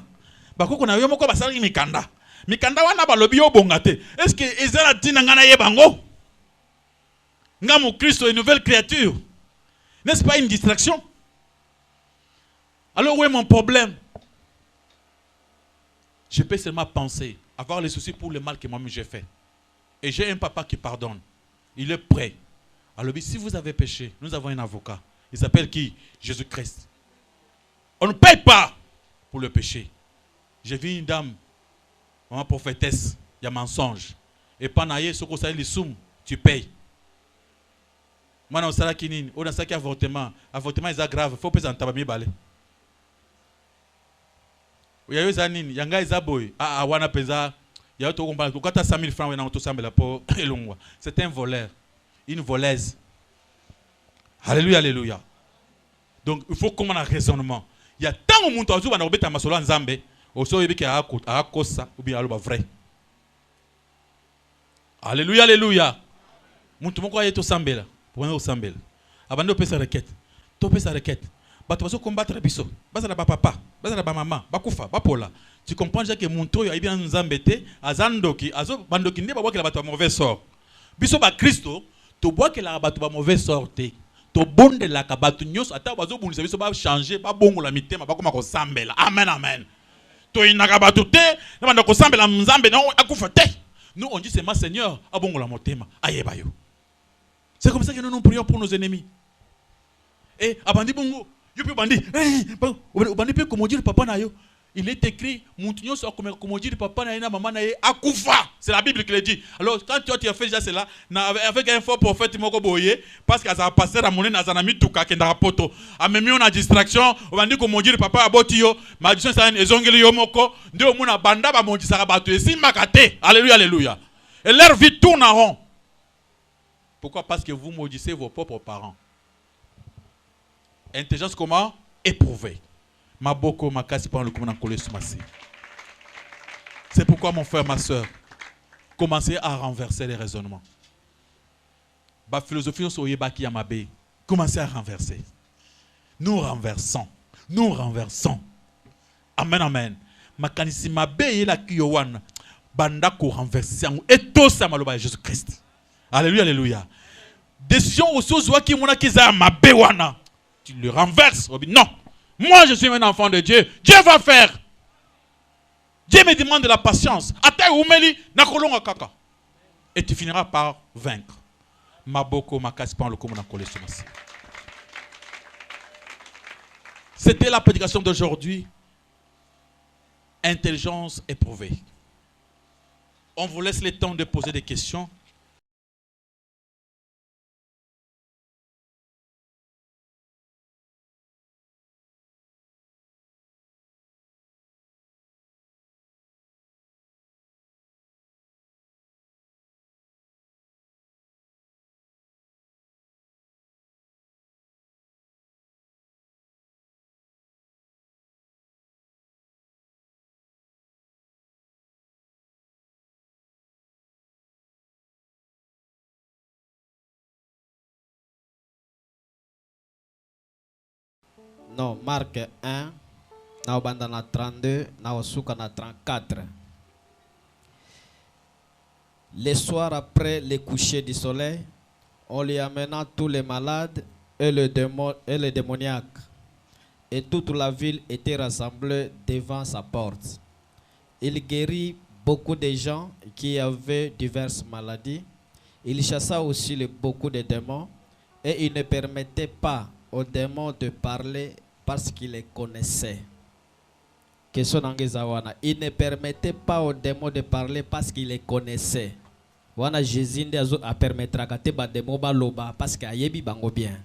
Bakoko na yo moko basali mikanda. Mikanda wana balobi yo bongate. Est-ce que ezala tina ngana yebango? Ngamu Christ est une nouvelle créature. N'est-ce pas une distraction? Alors où est mon problème? Je peux seulement penser, avoir les soucis pour le mal que moi-même j'ai fait. Et j'ai un papa qui pardonne. Il est prêt. Alors si vous avez péché, nous avons un avocat. Il s'appelle qui? Jésus-Christ. On ne paye pas pour le péché. J'ai vu une dame, une prophétesse, il y a mensonge. Et pendant ce que ça les soum, tu payes. Maintenant, on qui nini, on a ça qui avortement. Avortement est grave, il faut pas s'en tabac balé. Il y a eu ça nini, yanga est boy. Ah, wana pesa. Il y a tout combat. Quand tu as 100 000 francs, on a tout ça pour elongwa. C'est un voleur, une voleuse. Alléluia, alléluia. Donc, il faut qu'on ait un raisonnement. Il y a tant de monde qui a dit que masolo nzambe, oso yebi ki a kosa ou bien aloba vrai. Alléluia, alléluia. Muntu moko aye to sambela, pour on sambela. Abando pesa requête. To pesa requête. Bato baso combattre biso. Baza na ba papa, baza na ba maman, bakufa, bapola. Tu comprends déjà que muntu yo ayebi nzambe te, azandoki, azo bandoki ne ba boki la bato ba mauvais sort. Biso ba Kristo, to boki la bato ba mauvais sort te. To bonde la kabatu nyos ata bazo bunisa biso ba changer ba bongo la mitema ba koma ko sambela. Amen, amen. To inaka batu te, na banda ko sambela nzambe na akufa te. Nous on dit c'est ma Seigneur, abongo la motema, ayeba yo. C'est comme ça que nous prions pour nos ennemis. Et abandi bongo, yo pe bandi, bandi pe comme dire papa na yo. Il est écrit, montunyo so comme dire papa na ina maman na ye akufa. C'est la Bible qui le dit. Alors quand tu as fait déjà cela, avec un faux prophète moko boye, parce que ça a passé à mon na mi tuka kenda poto. A même on a distraction, on bandi comme dire papa aboti yo, maudissement ça ezongeli yo moko, ndio muna banda ba mondisa bato esimba kate. Alléluia, alléluia. Et leur vie tourne en rond. Pourquoi? Parce que vous maudissez vos propres parents. Intelligence comment? Éprouvée. Maboko makasi pendant le commandant collé sur ma scie. C'est pourquoi mon frère, ma soeur, commencez à renverser les raisonnements. La philosophie sur Yebaki Yamabe, commencez à renverser. Nous renversons. Nous renversons. Amen, amen. Makanisi mabe la kiyowan banda ko renverser et tout ça maloba Jésus Christ. Alléluia, alléluia. Décision au sous qui mona kiza mabe wana. Tu le renverses. Non. Moi, je suis un enfant de Dieu. Dieu va faire. Dieu me demande de la patience. Et tu finiras par vaincre. C'était la prédication d'aujourd'hui. Intelligence éprouvée. On vous laisse le temps de poser des questions. Non, Marc 1, na bandana 32, na suka na 34. Le soir après le coucher du soleil, on lui amena tous les malades et les démoniaques. Et toute la ville était rassemblée devant sa porte. Il guérit beaucoup de gens qui avaient diverses maladies. Il chassa aussi beaucoup de démons et il ne permettait pas aux démons de parler parce qu'il les connaissait. Il ne permettait pas aux démons de parler parce qu'il les connaissait. Wana Jésus a permettra que les démons baloba parce qu'il y bango bien.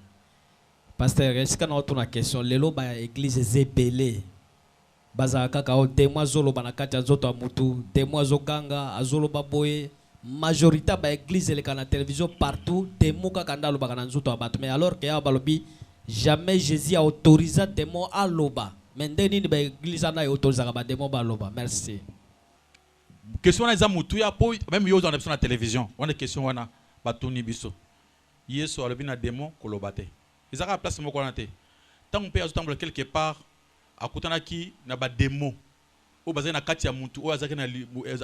Pasteur, est-ce qu'on a une question? Lelo ba église zebele. Bazaka ka o témoin zolo banakati azoto amutu, témoin zoganga azolo baboye. Majorité ba église le kana télévision partout, témoin ka kandalo bakana nzoto abatu. Mais alors que ya balobi jamais Jésus a autorisé des mots à loba. Mais l'église a autorisé des mots à loba. Merci. Question na zamutu ya po même yo dans la télévision. On a question wana batuni biso. Yeso alobi na démon kolobate. Izaka place moko na te. Tant on peut azotambola quelque part akutana ki na ba démon. O bazana kati ya mutu o azaki na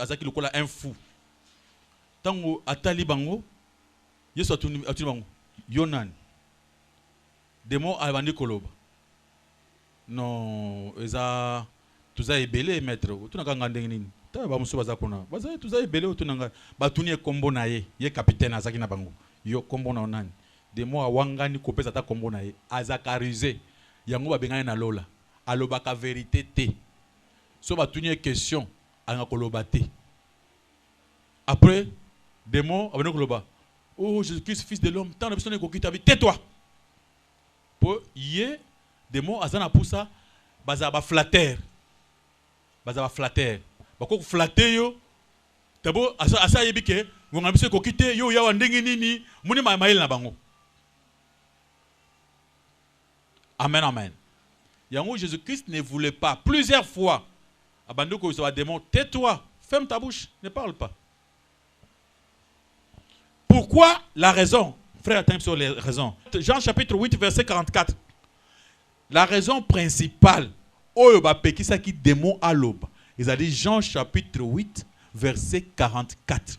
azaki lokola un fou. Tango atali bango Yeso atuni bango. Yonan. Démon abandi koloba. Non, eza tuza ebele maître. Tunaka ngandenge nini? Ta ba musu baza kona. Baza tuza ebele tunanga batuni kombo na ye capitaine azaki na bango. Yo kombo na onani. Démon awangani kopesa ta kombo na ye azakarisé. Yango ba bengana na lola. Alobaka vérité te. So batuni question anga koloba te. Après démon abandon koloba. Oh Jésus-Christ fils de l'homme, tant de personnes qui t'ont dit tais-toi. Pour yé démon azana poussa baza ba flatteur. Baza ba flatteur. Ba ko flatter yo. Tabo asa yebike ngonga biso ko kite yo ya ndenge nini muni maïl na bango. Amen amen. Yango Jésus-Christ ne voulait pas plusieurs fois abandon ko so démon tais-toi, ferme ta bouche, ne parle pas. Pourquoi la raison? Frère, attends sur les raisons. Jean chapitre 8, verset 44. La raison principale, Oyoba Pekisa qui démon à l'aube. Ils ont dit Jean chapitre 8, verset 44.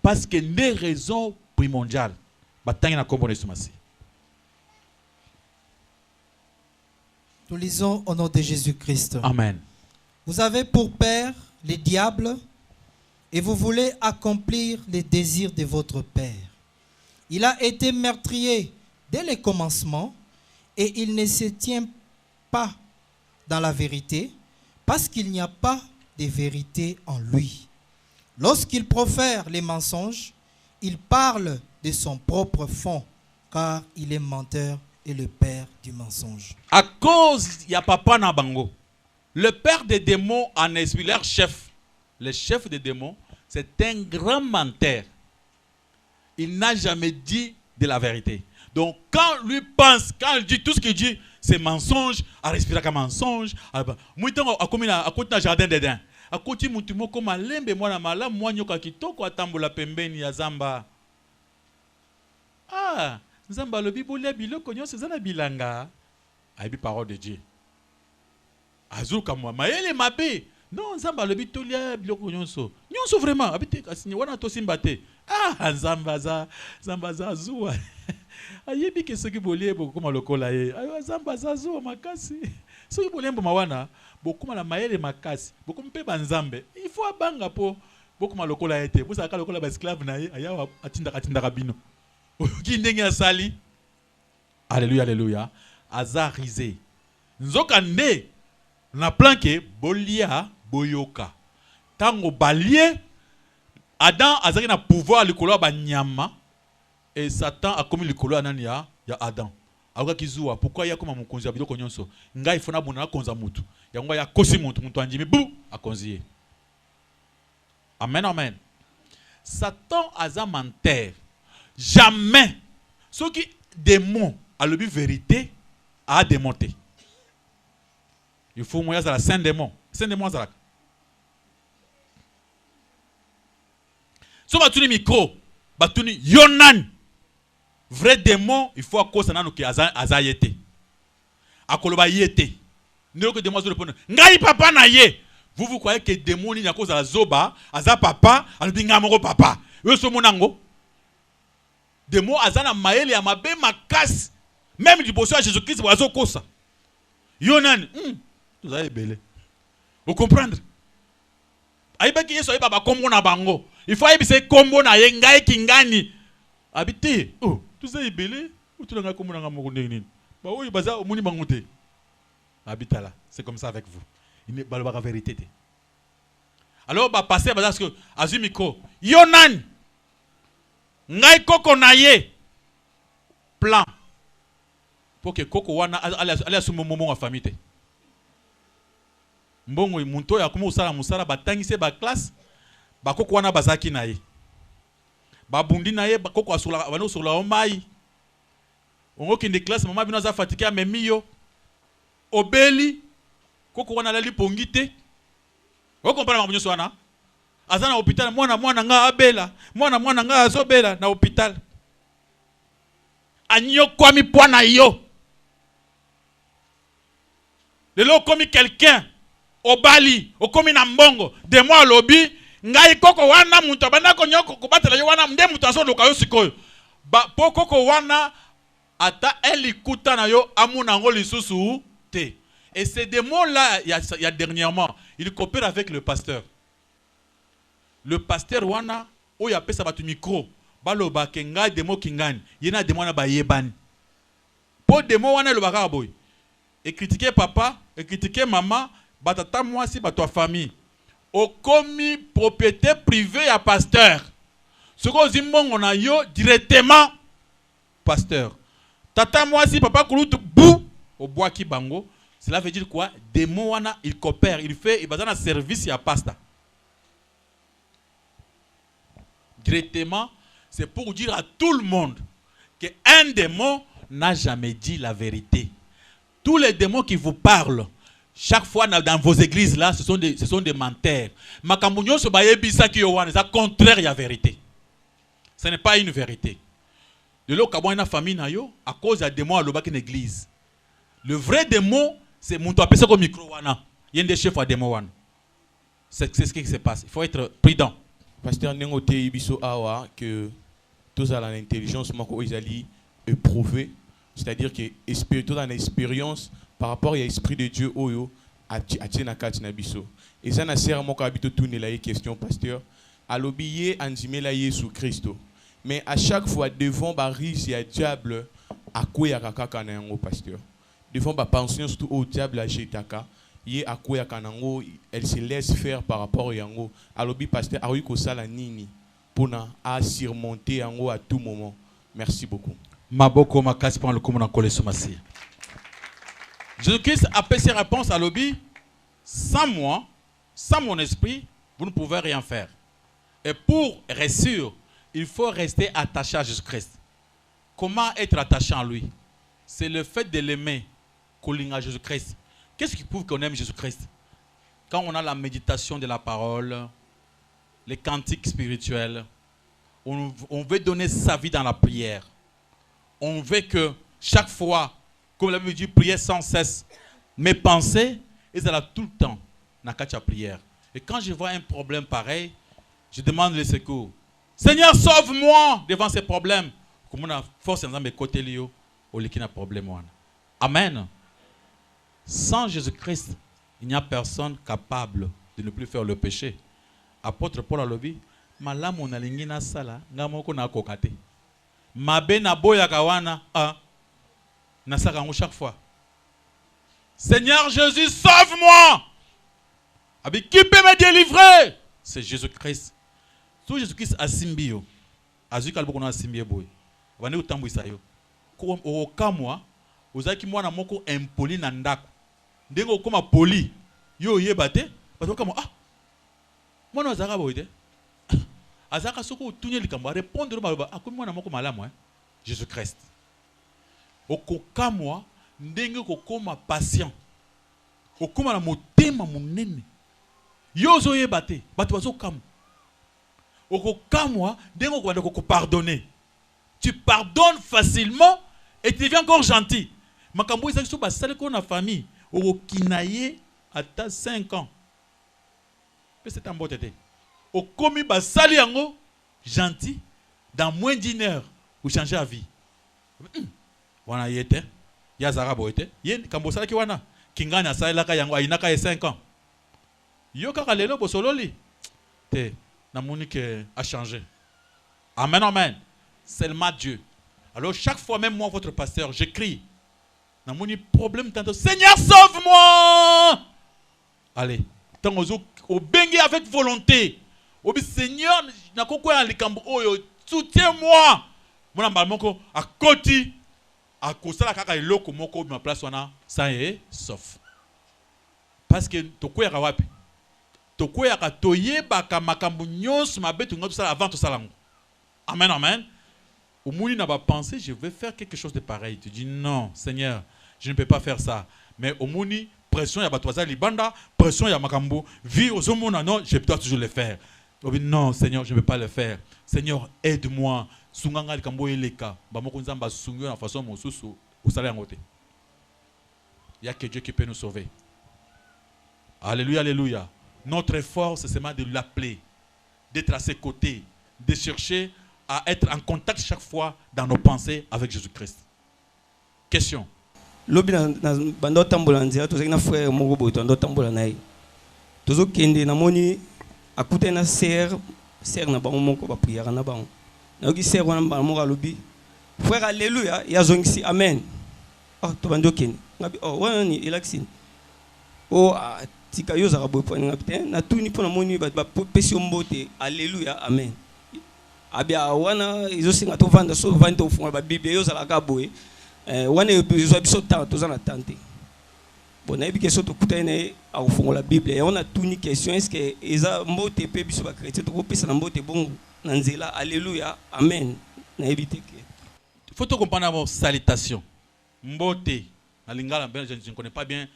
Parce que les raisons primordiales, nous lisons au nom de Jésus-Christ. Amen. Vous avez pour père les diables et vous voulez accomplir les désirs de votre père. Il a été meurtrier dès le commencement et il ne se tient pas dans la vérité parce qu'il n'y a pas de vérité en lui. Lorsqu'il profère les mensonges, il parle de son propre fond car il est menteur et le père du mensonge. À cause il y a papa na bango. Le père des démons en esprit, leur chef, le chef des démons, c'est un grand menteur. Il n'a jamais dit de la vérité. Donc quand lui pense, quand il dit tout ce qu'il dit, c'est mensonge, à respirer comme mensonge. Mouitango a commis à côté d'un jardin d'Éden. À côté mutumo comme un lembe moi na mala moi nyoka kitoko atambola pembeni ya zamba. Ah, zamba le bibole biloko nyonso zana bilanga. Aibi parole de Dieu. Azuka moi maele mabe. Non, zamba le bitolia biloko nyonso. Nyonso vraiment abite kasini wana to simbate. Ah, zambaza zuwa. Ayebi ke soki bolie bokoma lokola ye. Ayo zambaza zuwa makasi. Soki bolie mbo mawana bokoma na maele makasi. Bokoma pe banzambe. Il faut abanga po bokoma lokola ete. Bosa ka lokola ba esclave na ye aya atinda bino. Ki ndenge asali. Alléluia alléluia. Azarisé. Nzoka nde na planke bolia boyoka. Tango balie Adam azaki na pouvoir likolo ba nyama et Satan a commis likolo anania ya Adam. Akoka kizuwa pourquoi ya koma mukonzi ya biloko nyonso. Ngai fona bona konza mutu. Yango ya kosi mutu anjimi bu akonziye. Amen amen. Satan aza menteur. Jamais ceux qui démon a le but vérité a démonté. Il faut moya za la saint démon. Saint démon za la. So batuni micro, batuni yonan. Vrai démon, il faut akosa nanu ki aza yete. Akoloba yete. Ndeko que démon zo répondre. Ngai papa na ye. Vous croyez que démon ni akosa la zoba, aza papa, alobi ngamoko papa. Yo so monango. Démon azana maele ya mabe makasi. Même du bosso à Jésus-Christ wazo kosa. Yonan, vous avez belé. Vous comprenez? Aibaki yeso aiba kombo na bango. Il faut aiba kombo na ye ngai kingani. Habité. Oh, tout ça est belé. Ou tu l'as kombo na moko ndeni. Ba oyi baza omoni bango te. Habita là, c'est comme ça avec vous. Il n'est pas la vérité. Alors ba passer parce que azumiko Yonan ngai koko na ye plan pour que koko wana ala sumo momo en famille. Mbongo muntu ya kuma usala musala batangise ba classe ba koko wana bazaki na ye ba bundi na ye ba koko asula bano usula omai ongo kinde classe mama bino za fatike amemiyo obeli koko wana lali pongite o comprendre mabunyo swana azana hôpital mwana nga abela mwana nga azobela na hôpital anyo kwami pwana yo lelo komi quelqu'un obali okomi na mbongo de moi lobi ngai koko wana muntu banda ko nyoko kobatela yo wana nde muntu aso loka yo sikoyo ba po koko wana ata elikuta na yo amuna ngo lisusu te. Et ces démons-là, il y a dernièrement, ils coopèrent avec le pasteur. Le pasteur wana, où il y a pesa batu micro, balo ba kenga démon kingani, il y a des démons ba yeban. Pour démon wana le baka boy. Et critiquer papa, et critiquer maman, batata moi si ba toi famille. Au commis propriété privée à pasteur. Ce qu'on dit, on a yo directement, pasteur. Tata moi si papa koulout bou au bois qui bango. Cela veut dire quoi? Démon wana il coopère, il fait, il va dans un service, il y a pasta. Directement, c'est pour dire à tout le monde qu'un démon n'a jamais dit la vérité. Tous les démons qui vous parlent, chaque fois dans vos églises là, ce sont des menteurs. Makambounyo se bayebi ça qui est ça contraire à la vérité. Ce n'est pas une vérité. De l'eau kabou une famille na yo à cause des démons à l'obak une église. Le vrai démon c'est mon appelle ça comme micro wana. Il y a des chefs à démon wana. C'est ce qui se passe. Il faut être prudent. Pasteur Nengote Ibiso Awa que tous à l'intelligence mako izali éprouvé, c'est-à-dire que esprit dans l'expérience par rapport à l'esprit de Dieu oyo atina katina biso. Et ça na sert moko habito tourner la question pasteur alobiye anzime la Jésus Christ. Mais à chaque fois devant baris il y a diable à quoi ya kaka na yango pasteur. Devant ba pension surtout au diable à jetaka. Yé akoya kanango, elle se laisse faire par rapport à yango. Alobi pasteur aoui ko sala nini pour na a surmonter yango à tout moment. Merci beaucoup. Maboko makasi pour le commandant Kole Somasi. Jésus-Christ a fait ses réponses à l'obi. Sans moi, sans mon esprit, vous ne pouvez rien faire. Et pour réussir, il faut rester attaché à Jésus-Christ. Comment être attaché à lui? C'est le fait de l'aimer, calling à Jésus-Christ. Qu'est-ce qui prouve qu'on aime Jésus-Christ? Quand on a la méditation de la parole, les cantiques spirituels, on veut donner sa vie dans la prière. On veut que chaque fois, comme la Bible dit, prier sans cesse. Mes pensées, elles sont tout le temps dans la prière. Et quand je vois un problème pareil, je demande le secours. Seigneur, sauve-moi devant ces problèmes. Comme on a force dans mes côtés, au lieu qu'il y a un problème. Amen. Sans Jésus-Christ, il n'y a personne capable de ne plus faire le péché. Apôtre Paul a dit, malam on a l'ingina sala, ngamoko na kokate. Mabe na boya kawana na sakango chaque fois. Seigneur Jésus, sauve-moi. Avec qui peut me délivrer? C'est Jésus-Christ. Tout Jésus-Christ a simbio. Azu kalboko na simbie boy. Vane utambu isayo. Ko okamwa, ozaki mwana moko impoli na ndako. Ndengo koma poli. Yo yebate, bato kama mwana azaka boyde. Azaka soko tunye likambo répondre ba akomi mwana moko malamu Jésus-Christ. Okokamwa ndenge kokoma patient. Okoma na motema munene. Yo zo yebate, bato bazo kamu. Okokamwa ndenge ko pardonner. Tu pardonnes facilement et tu deviens encore gentil. Makambo izaki so basale ko na famille. Au Kinaye à 5 ans. C'est un beau tété. Au commis basali yango gentil dans moins d'une heure vous changez la vie. Wana yete ya zarabo yete yen kambosala ki wana kingana sala ka yango ainaka 5 ans. Yo kaka lelo bosololi te na monique a changé. Amen amen. Seulement Dieu. Alors chaque fois même moi votre pasteur j'écris. Dans mon problème tantôt, Seigneur sauve-moi. Allez, tant au bengi avec volonté. Au Seigneur, na koko ya likambo oyo, soutiens-moi. Mon ambalmoko a koti a kosala kaka eloko moko ma place wana ça est sauf. Parce que toko ya wapi. Toko ya ka toyeba ka makambo nyos mabetu ngatu sala avant to salango. Amen amen. Au mouni n'a pas pensé, je vais faire quelque chose de pareil. Tu dis non, Seigneur, je ne peux pas faire ça. Mais au mouni, pression, il y a Batouaza Libanda, pression, il y a Makambo, vie aux hommes, non, je dois toujours le faire. Non, Seigneur, je ne peux pas le faire. Seigneur, aide-moi. Sunganga Likambo Eleka, Bamokunzamba Sungo, en façon, mon sous au salaire en côté. Il n'y a que Dieu qui peut nous sauver. Alléluia, alléluia. Notre force, c'est seulement de l'appeler, d'être à ses côtés, de chercher à être en contact chaque fois dans nos pensées avec Jésus-Christ. Question. Lobi na bando tambola nzira tozaki na frère moko boto ndo tambola naye. Tozo kende na moni akute na ser na bango moko ba prière na bango. Na yoki ser wana ba moko lobi. Frère alléluia ya zongisi amen. To bando kende. Ngabi wana ni elaxine. Tika yoza ka bopo ngabi te na tuni pona moni ba pesi mbote alléluia amen. abia wana izosinga tovanda so vanda ofunga ba Bible yozalaka boye wana ezo biso toza na tante bon nayebi question tokutane akofungola Bible et on a tout une question est-ce que eza mbote pe biso ba chrétien tokopesa na mbote bongo na nzela alléluia amen nayebi te ke faut to comprendre d'abord salutation mbote na lingala je ne connais pas bien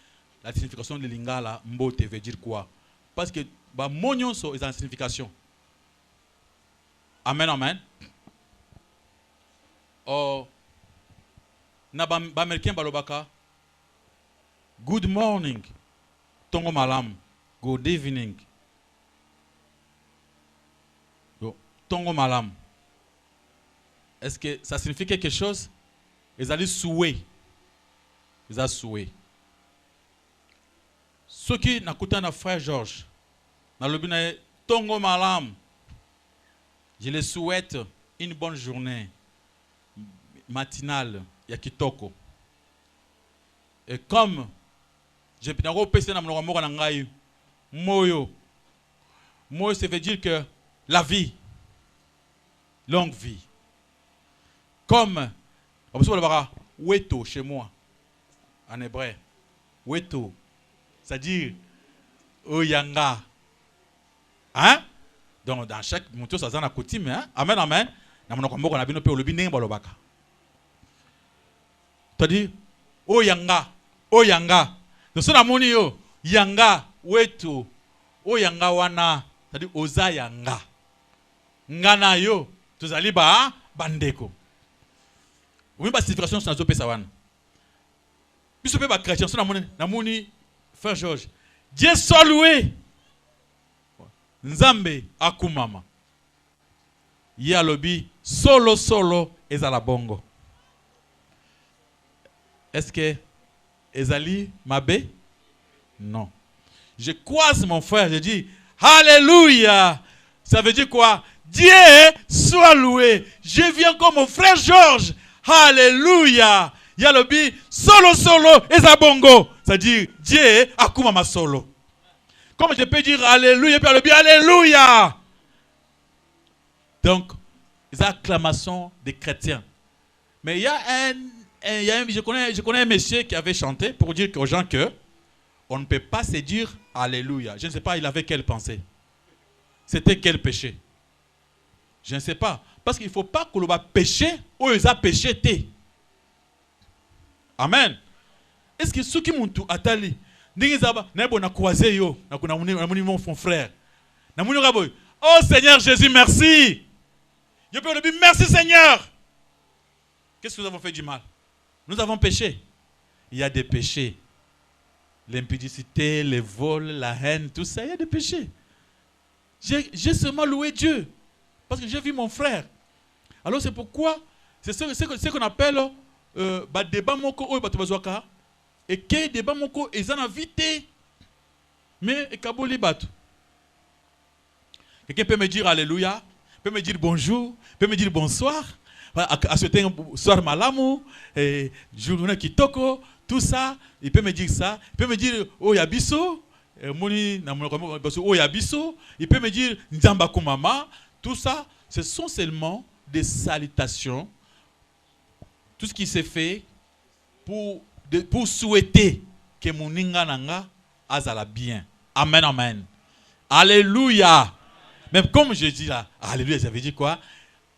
la signification de lingala mbote veut dire quoi parce que ba monyo so est en signification. Amen, amen. Oh, na ba américain balobaka. Good morning, tongo malam. Good evening, tongo malam. Est-ce que ça signifie quelque chose? Ils allaient souhait. Ils allaient souhait. Ceux qui n'écoutent pas frère Georges, dans le but tongo malam. Je les souhaite une bonne journée matinale ya kitoko. Et comme je peux pas passer dans mon amour nangai moyo. Moyo ça veut dire que la vie, longue vie. Comme on peut le voir weto chez moi en hébreu. Weto, c'est-à-dire oyanga. Hein? Donc dans chaque moto ça a coutume hein amen amen na monoko mboko na bino pe olobi ndenge balobaka tadi o yanga donc so na moni yo yanga wetu o yanga wana tadi oza yanga ngana yo tozali ba bandeko oui ba signification ça zo pesa wana biso pe ba chrétien so na moni frère Georges Dieu soit loué. Nzambe akumama. Yalobi solo ezala bongo. Est-ce que ezali mabe? Non. Je croise mon frère, je dis Alléluia. Ça veut dire quoi? Dieu soit loué. Je viens comme mon frère Georges. Alléluia. Yalobi solo ezala bongo. Ça veut dire Dieu akumama solo. Comme je peux dire Alléluia, puis le bien Alléluia. Donc, les acclamations des chrétiens. Mais il y a je connais un monsieur qui avait chanté pour dire aux gens que on ne peut pas se dire Alléluia. Je ne sais pas, il avait quelle pensée. C'était quel péché? Je ne sais pas. Parce qu'il ne faut pas que l'on va pécher ou ils ont péché. Amen. Est-ce que ceux qui m'ont tout attali? Mon frère. Oh Seigneur Jésus, merci. Je peux le dire, merci Seigneur. Qu'est-ce que nous avons fait du mal? Nous avons péché. Il y a des péchés. L'impudicité, les vols, la haine, tout ça, il y a des péchés. J'ai seulement loué Dieu. Parce que j'ai vu mon frère. Alors c'est pourquoi, c'est ce qu'on appelle débat moko bazwaka. Et que débat moko ils en invité mais et kaboli batu. Quelqu'un peut me dire alléluia, peut me dire bonjour, peut me dire bonsoir, à souhaiter un soir malamu, et journée kitoko, tout ça, il peut me dire ça, il peut me dire oh yabiso, moni na oh yabiso, il peut me dire nzamba kumama, tout ça, ce sont seulement des salutations. Tout ce qui s'est fait pour souhaiter que mon nanga azala bien. Amen, amen. Alléluia. Même comme je dis là, alléluia, ça veut dire quoi?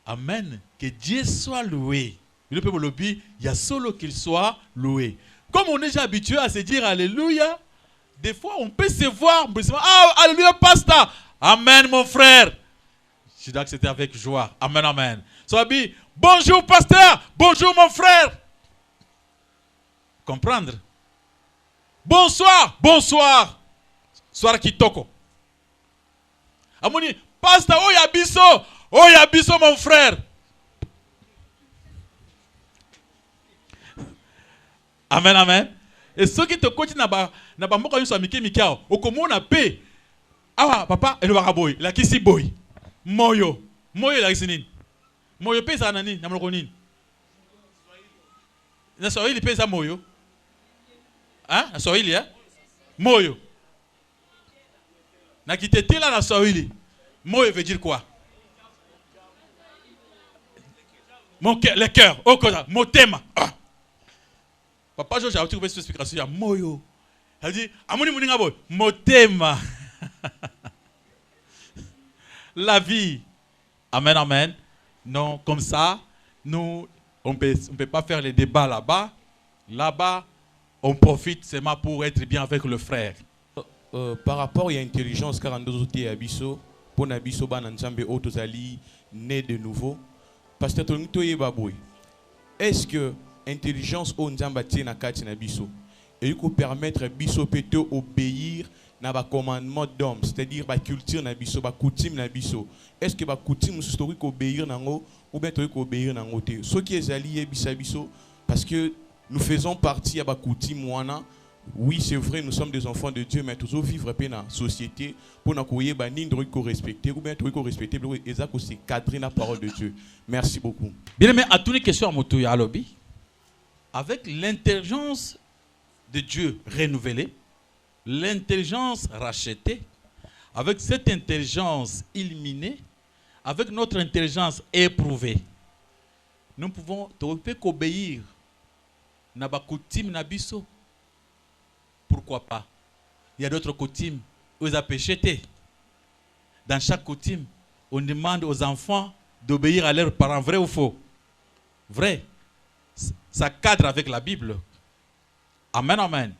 Amen. Que Dieu soit loué. Le peuple lobby, il y a solo qu'il soit loué. Comme on est déjà habitué à se dire alléluia, des fois on peut se voir, on peut se dire, ah, alléluia, pasteur. Amen, mon frère. Je dois accepter avec joie. Amen, amen. So, bonjour, pasteur. Bonjour, mon frère. Comprendre? Bonsoir, bonsoir. Soir kitoko. Amoni, pasteur, oh yabiso, mon frère. Amen, amen. Et ceux qui te continuent na ba moko yuso amike mikao, okomona pe. Ah papa, ele wakaboy, la kisi boy. Moyo la kisi nini? Moyo pe sa nani, na mloko nini? Na Swahili pe sa moyo. Hein? Na Swahili hein? Moyo. Na kitete là na Swahili. Moyo veut dire quoi? Mon cœur, le cœur, au côté, motema. Ah. Papa Georges a trouvé cette explication. Il y a moyo. Il dit, amoni muninga boy, motema. La vie. Amen, amen. Non, comme ça, nous, on peut pas faire les débats là-bas. Là-bas, on profite seulement pour être bien avec le frère. Par rapport à l'intelligence, car en d'autres côtés, abisso, pour nabisso ban ensemble autres ali né de nouveau. Parce que est-ce que l'intelligence au nzamba tient na kati na biso et il peut permettre biso pété obéir na ba commandement d'homme, c'est-à-dire ba culture na biso, ba coutume na biso. Est-ce que ba coutume historique obéir nango ou bien to obéir nango te? Ce qui est allié biso parce que nous faisons partie à ba coutume wana. Oui, c'est vrai, nous sommes des enfants de Dieu, mais toujours vivre dans la société pour nous respecter ou bien respecter et ça c'est cadrer la parole de Dieu. Merci beaucoup. Bien, mais à toutes les questions à Motouya Alobi, avec l'intelligence de Dieu renouvelée, l'intelligence rachetée, avec cette intelligence illuminée, avec notre intelligence éprouvée, nous pouvons obéir na ba coutume na biso. Pourquoi pas? Il y a d'autres coutumes où ils ont péché. Dans chaque coutume, on demande aux enfants d'obéir à leurs parents, vrai ou faux? Vrai. Ça cadre avec la Bible. Amen, amen.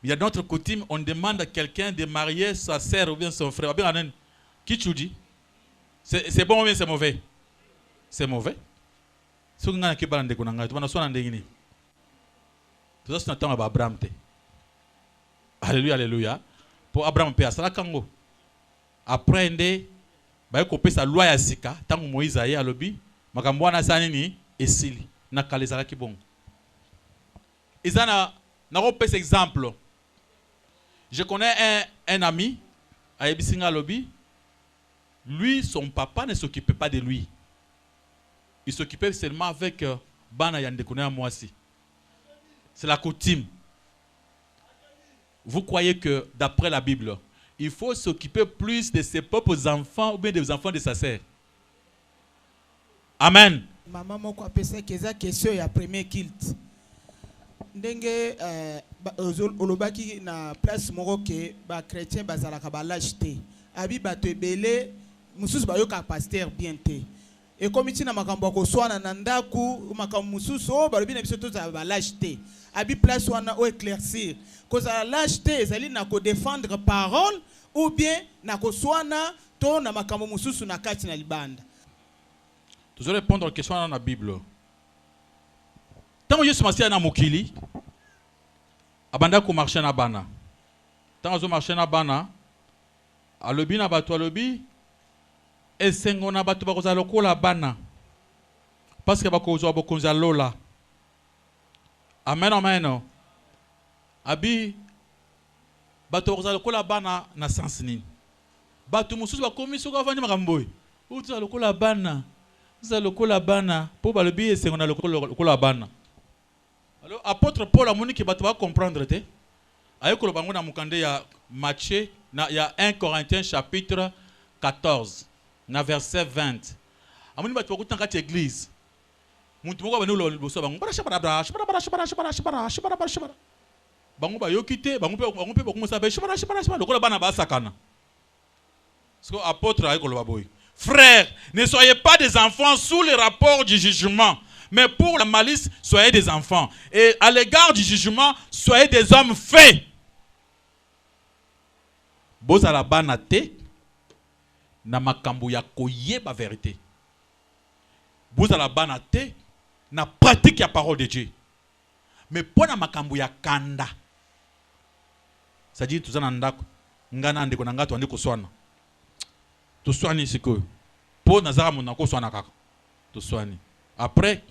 Il y a d'autres coutumes, on demande à quelqu'un de marier sa sœur ou bien son frère. Qui tu dis? C'est bon ou bien c'est mauvais? C'est mauvais. Si on a un peu de temps, on a un peu Abraham. Alléluia, alléluia. Pour Abraham, après, il y a sa loi ya sika, tant que Moïse a eu alobi, makambwana sanini esili, nakalezala ki bon. Isana, na repère exemple. Je connais un ami, à Ebisinga Lobi. Lui, son papa ne s'occupait pas de lui. Il s'occupait seulement avec Bana Yandekouné Moisi. C'est la coutume. Vous croyez que, d'après la Bible, il faut s'occuper plus de ses propres enfants ou bien des enfants de sa sœur? Amen. Maman moko apesa keza question ya premier kilt. Ndenge olobaki na place moko ke ba chrétien bazalaka ba lâcheté. Abi bato ebele mususu bayoka pasteur bien te. Et comme ici na makambo ko swana na ndaku makambo mususu o balobi na biso to za ba lâcheté. Abi place wana o éclaircir. Cause la lâcheté ezali na ko défendre parole ou bien na ko swana to na makambo mususu na kati na libanda. Tu dois répondre aux questions dans la Bible. Tant que je suis marché na mokili, abanda ko marcher na bana. Tant que je marcher na bana, alobi na bato alobi, esengo na bato bakoza lokola bana. Parce que bakoza bokonza lola. Amen, amen. Abi bato bakoza lokola bana na sens nini. Bato mususu bakomi soka vandi makamboy. Uza lokola bana. Uza lokola bana. Po balobi esengo na lokola bana. Alors apôtre Paul a moni ki bato ba comprendre te. Ayekolo bango na mukande ya Matthieu na ya 1 Corinthiens chapitre 14 na verset 20. Amoni bato ba kutanga ti église. Muntu moko banu lo boso bango bara shabara shabara. Bango ba yokite bango pe ba komosa ba shabara lokola bana ba sakana. Parce que apôtre ayekolo baboy. Frères, ne soyez pas des enfants sous le rapport du jugement, mais pour la malice, soyez des enfants. Et à l'égard du jugement, soyez des hommes faits. Bozala bana te na makambo ya koyeba vérité. Bozala bana te na pratique la parole de Dieu. Mais pour na makambo ya kanda. C'est-à-dire tout ça ndako ngana ndeko na ngato andiko swana. To swani siko. Po nazara monako swana kaka. To swani. Après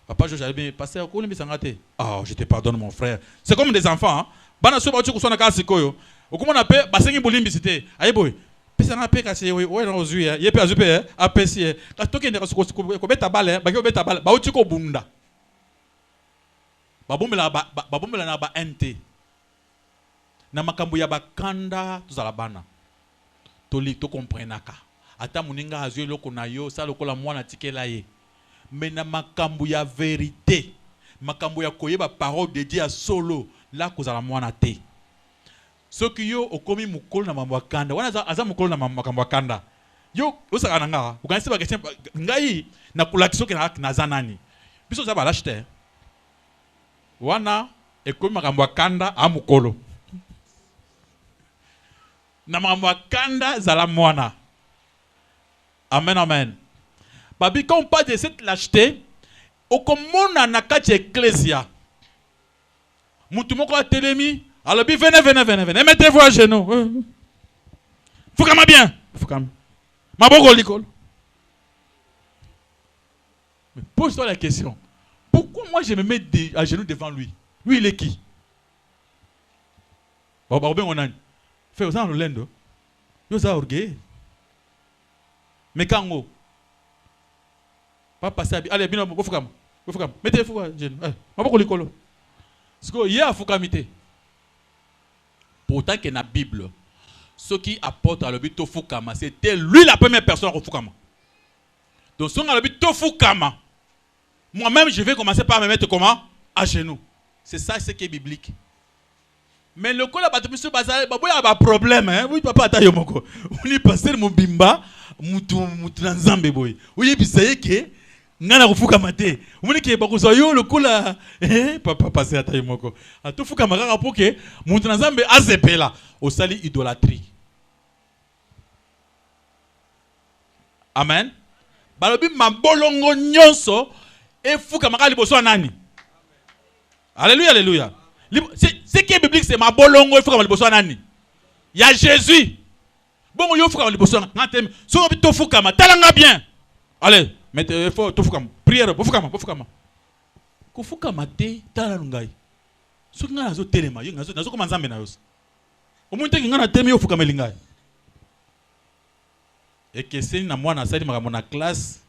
papa Georges allait passer au coulombi sangate. Ah, je te pardonne mon frère. C'est comme des enfants hein. Bana so ba tu swana kaka sikoyo. Okomo na pe basengi bolimbi cité. Ayi boy. Pesa na pe kasi we na ozui ye pe azupe apesi. Ka toke ndeka ko beta bale, ba ko beta bale, ba uti ko bunda. Babomela na ba NT. Na makambo ya bakanda tozala bana. Toli to comprenaka. ata muninga azwe loko na yo sa lokola mwana tikela ye. Mais na makambo ya vérité, makambo ya koyeba parole de Dieu solo, là kozala mwana te. Soki yo okomi mukolo na mambo kanda, wana aza mukolo na makambo kanda. Yo osaka nga, ukanisi ba question ngai na kulakiso ke na zanani. Biso za ba lâche. Wana ekomi makambo kanda a mukolo. Na makambo kanda zala mwana. Amen, amen. Babi, quand on parle de cette lâcheté, au komona na kati ecclesia. Mutu moko a telemi, alors venez, mettez-vous à genoux. Fukama bien. Fukama. Maboko likol. Mais pose-toi la question. Pourquoi moi je me mets à genoux devant lui? Lui il est qui? Babé on a. Fais aux le lendo. Yo za orgueil. Mais kango. Pas passer à... Allez, bien, Fukama. Mettez-vous à genoux. Maboko likol. Parce que hier Fukamité. Pourtant que dans la Bible, ce qui apporte à l'objet Tofukama, c'était lui la première personne à Fukama. Donc, si on a l'objet Tofukama, moi-même, je vais commencer par me mettre comment? À genoux. C'est ça, ce qui est biblique. Mais le col a monsieur Bazar, il y a un problème. Oui, papa, attends, yomoko. On est passé mon bimba, moutanzambe boy. Oui, puis ça y est que, ngana Fukama te. On dit que bakuzoyo le col a, papa passé attends yomoko. A tout Fukama kaka pour que moutanzambe azepela au sali idolâtrie. Amen. Balobi mabolongo nyonso et Fukama kali boso nani. Alléluia, alléluia. Ce qui est biblique, c'est ma bolongo et Fukama liboso nani. Il y a Jésus. Bon, yo Fukama liboso nani. So to Fukama, talanga bien. Allez, mettez faut to Fukama. Prière pour Fukama, Ko Fukama te talangai. So ngana zo telema, yo ngazo nazo koma nzambe na yo. Omuntu ki ngana temi yo Fukama lingai. Et que c'est na mwana sali makamona classe.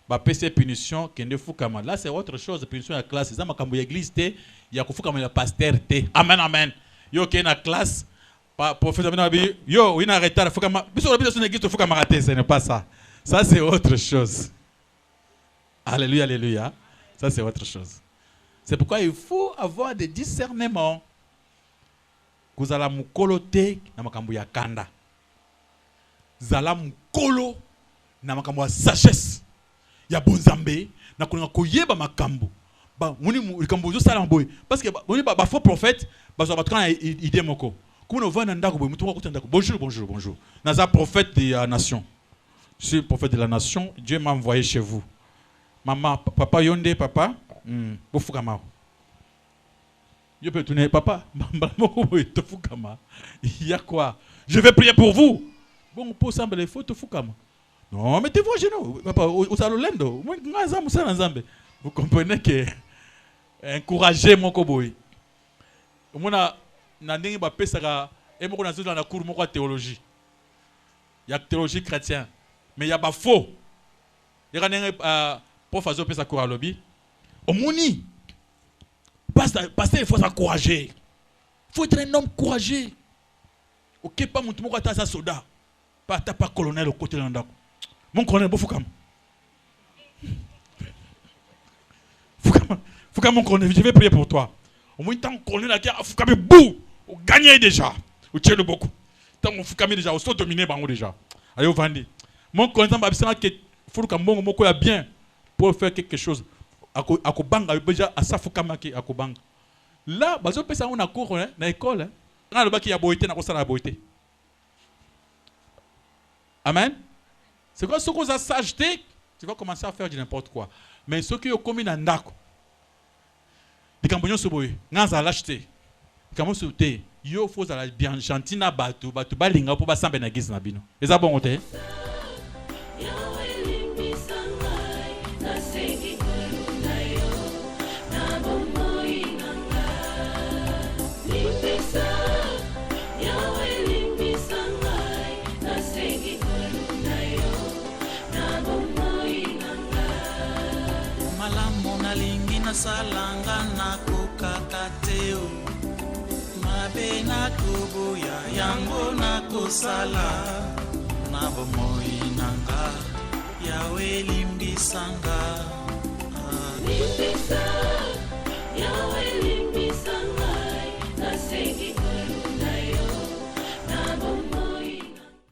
Ba PC punition kende Fukama. Là c'est autre chose, punition à classe. Ça makambo ya église te, ya ko Fukama ya pasteur te. Amen amen. Yo ke na classe, professeur Binabi, yo ina retard Fukama. Biso la biso na église Fukama raté, ce n'est pas ça. Ça c'est autre chose. Alléluia alléluia. Ça c'est autre chose. C'est pourquoi il faut avoir des discernements. Kuzala mukolo te na makambo ya kanda. Zala mukolo na makambo ya sagesse. Ya bonzambe na kuna koyeba makambo ba muni likambo zo sala mboy parce que muni ba faux prophète ba zo batana idée moko kuna vana ndako boy mutu ko ndako bonjour naza prophète de la nation, je suis prophète de la nation, Dieu m'a envoyé chez vous, maman papa yonde papa bofukama yo peut tourner papa moko boy tofukama il y a quoi, je vais prier pour vous, bon pour semble les photos fukama. Non, mettez-vous à genoux. Vous comprenez que encourager mon koboy. Mona nandingi ba pesaka et moko nazo na cours moko théologie. Il y a théologie chrétien, mais il y a ba faux. Il y a prof azo pesa cours à lobby. Omoni. Pasteur, il faut s'encourager. Il faut être un homme courageux. OK, pas mutu moko ta soda. Pas colonel au côté de ndako. Mon colonel, Fukama. Fukama, mon colonel, je vais prier pour toi. Au moins, tant que colonel a Fukama, bouh, vous gagnez déjà. Vous tirez beaucoup. Tant que Fukama déjà, vous êtes dominé déjà. Allez, vous vendez. Mon colonel, il faut que bien pour faire quelque chose. Akobanga, déjà, à sa Fukama qui akobanga. Là, vous avez ça, on a cours dans l'école. On a le bac qui a boité, on a la boité. Amen. C'est quoi ce qu'on a sageté, tu vas commencer à faire du n'importe quoi. Mais ce qui est commis dans Ndako, les compagnons se boy, n'a pas l'acheter. Comment se te, yo faut la bien gentil na batu balinga pour basambe na gis na bino. Et ça bon côté. Salanga na kukakateo mabe na kubuya yango na kusala na bomoi nanga yawe limbisanga Limbisa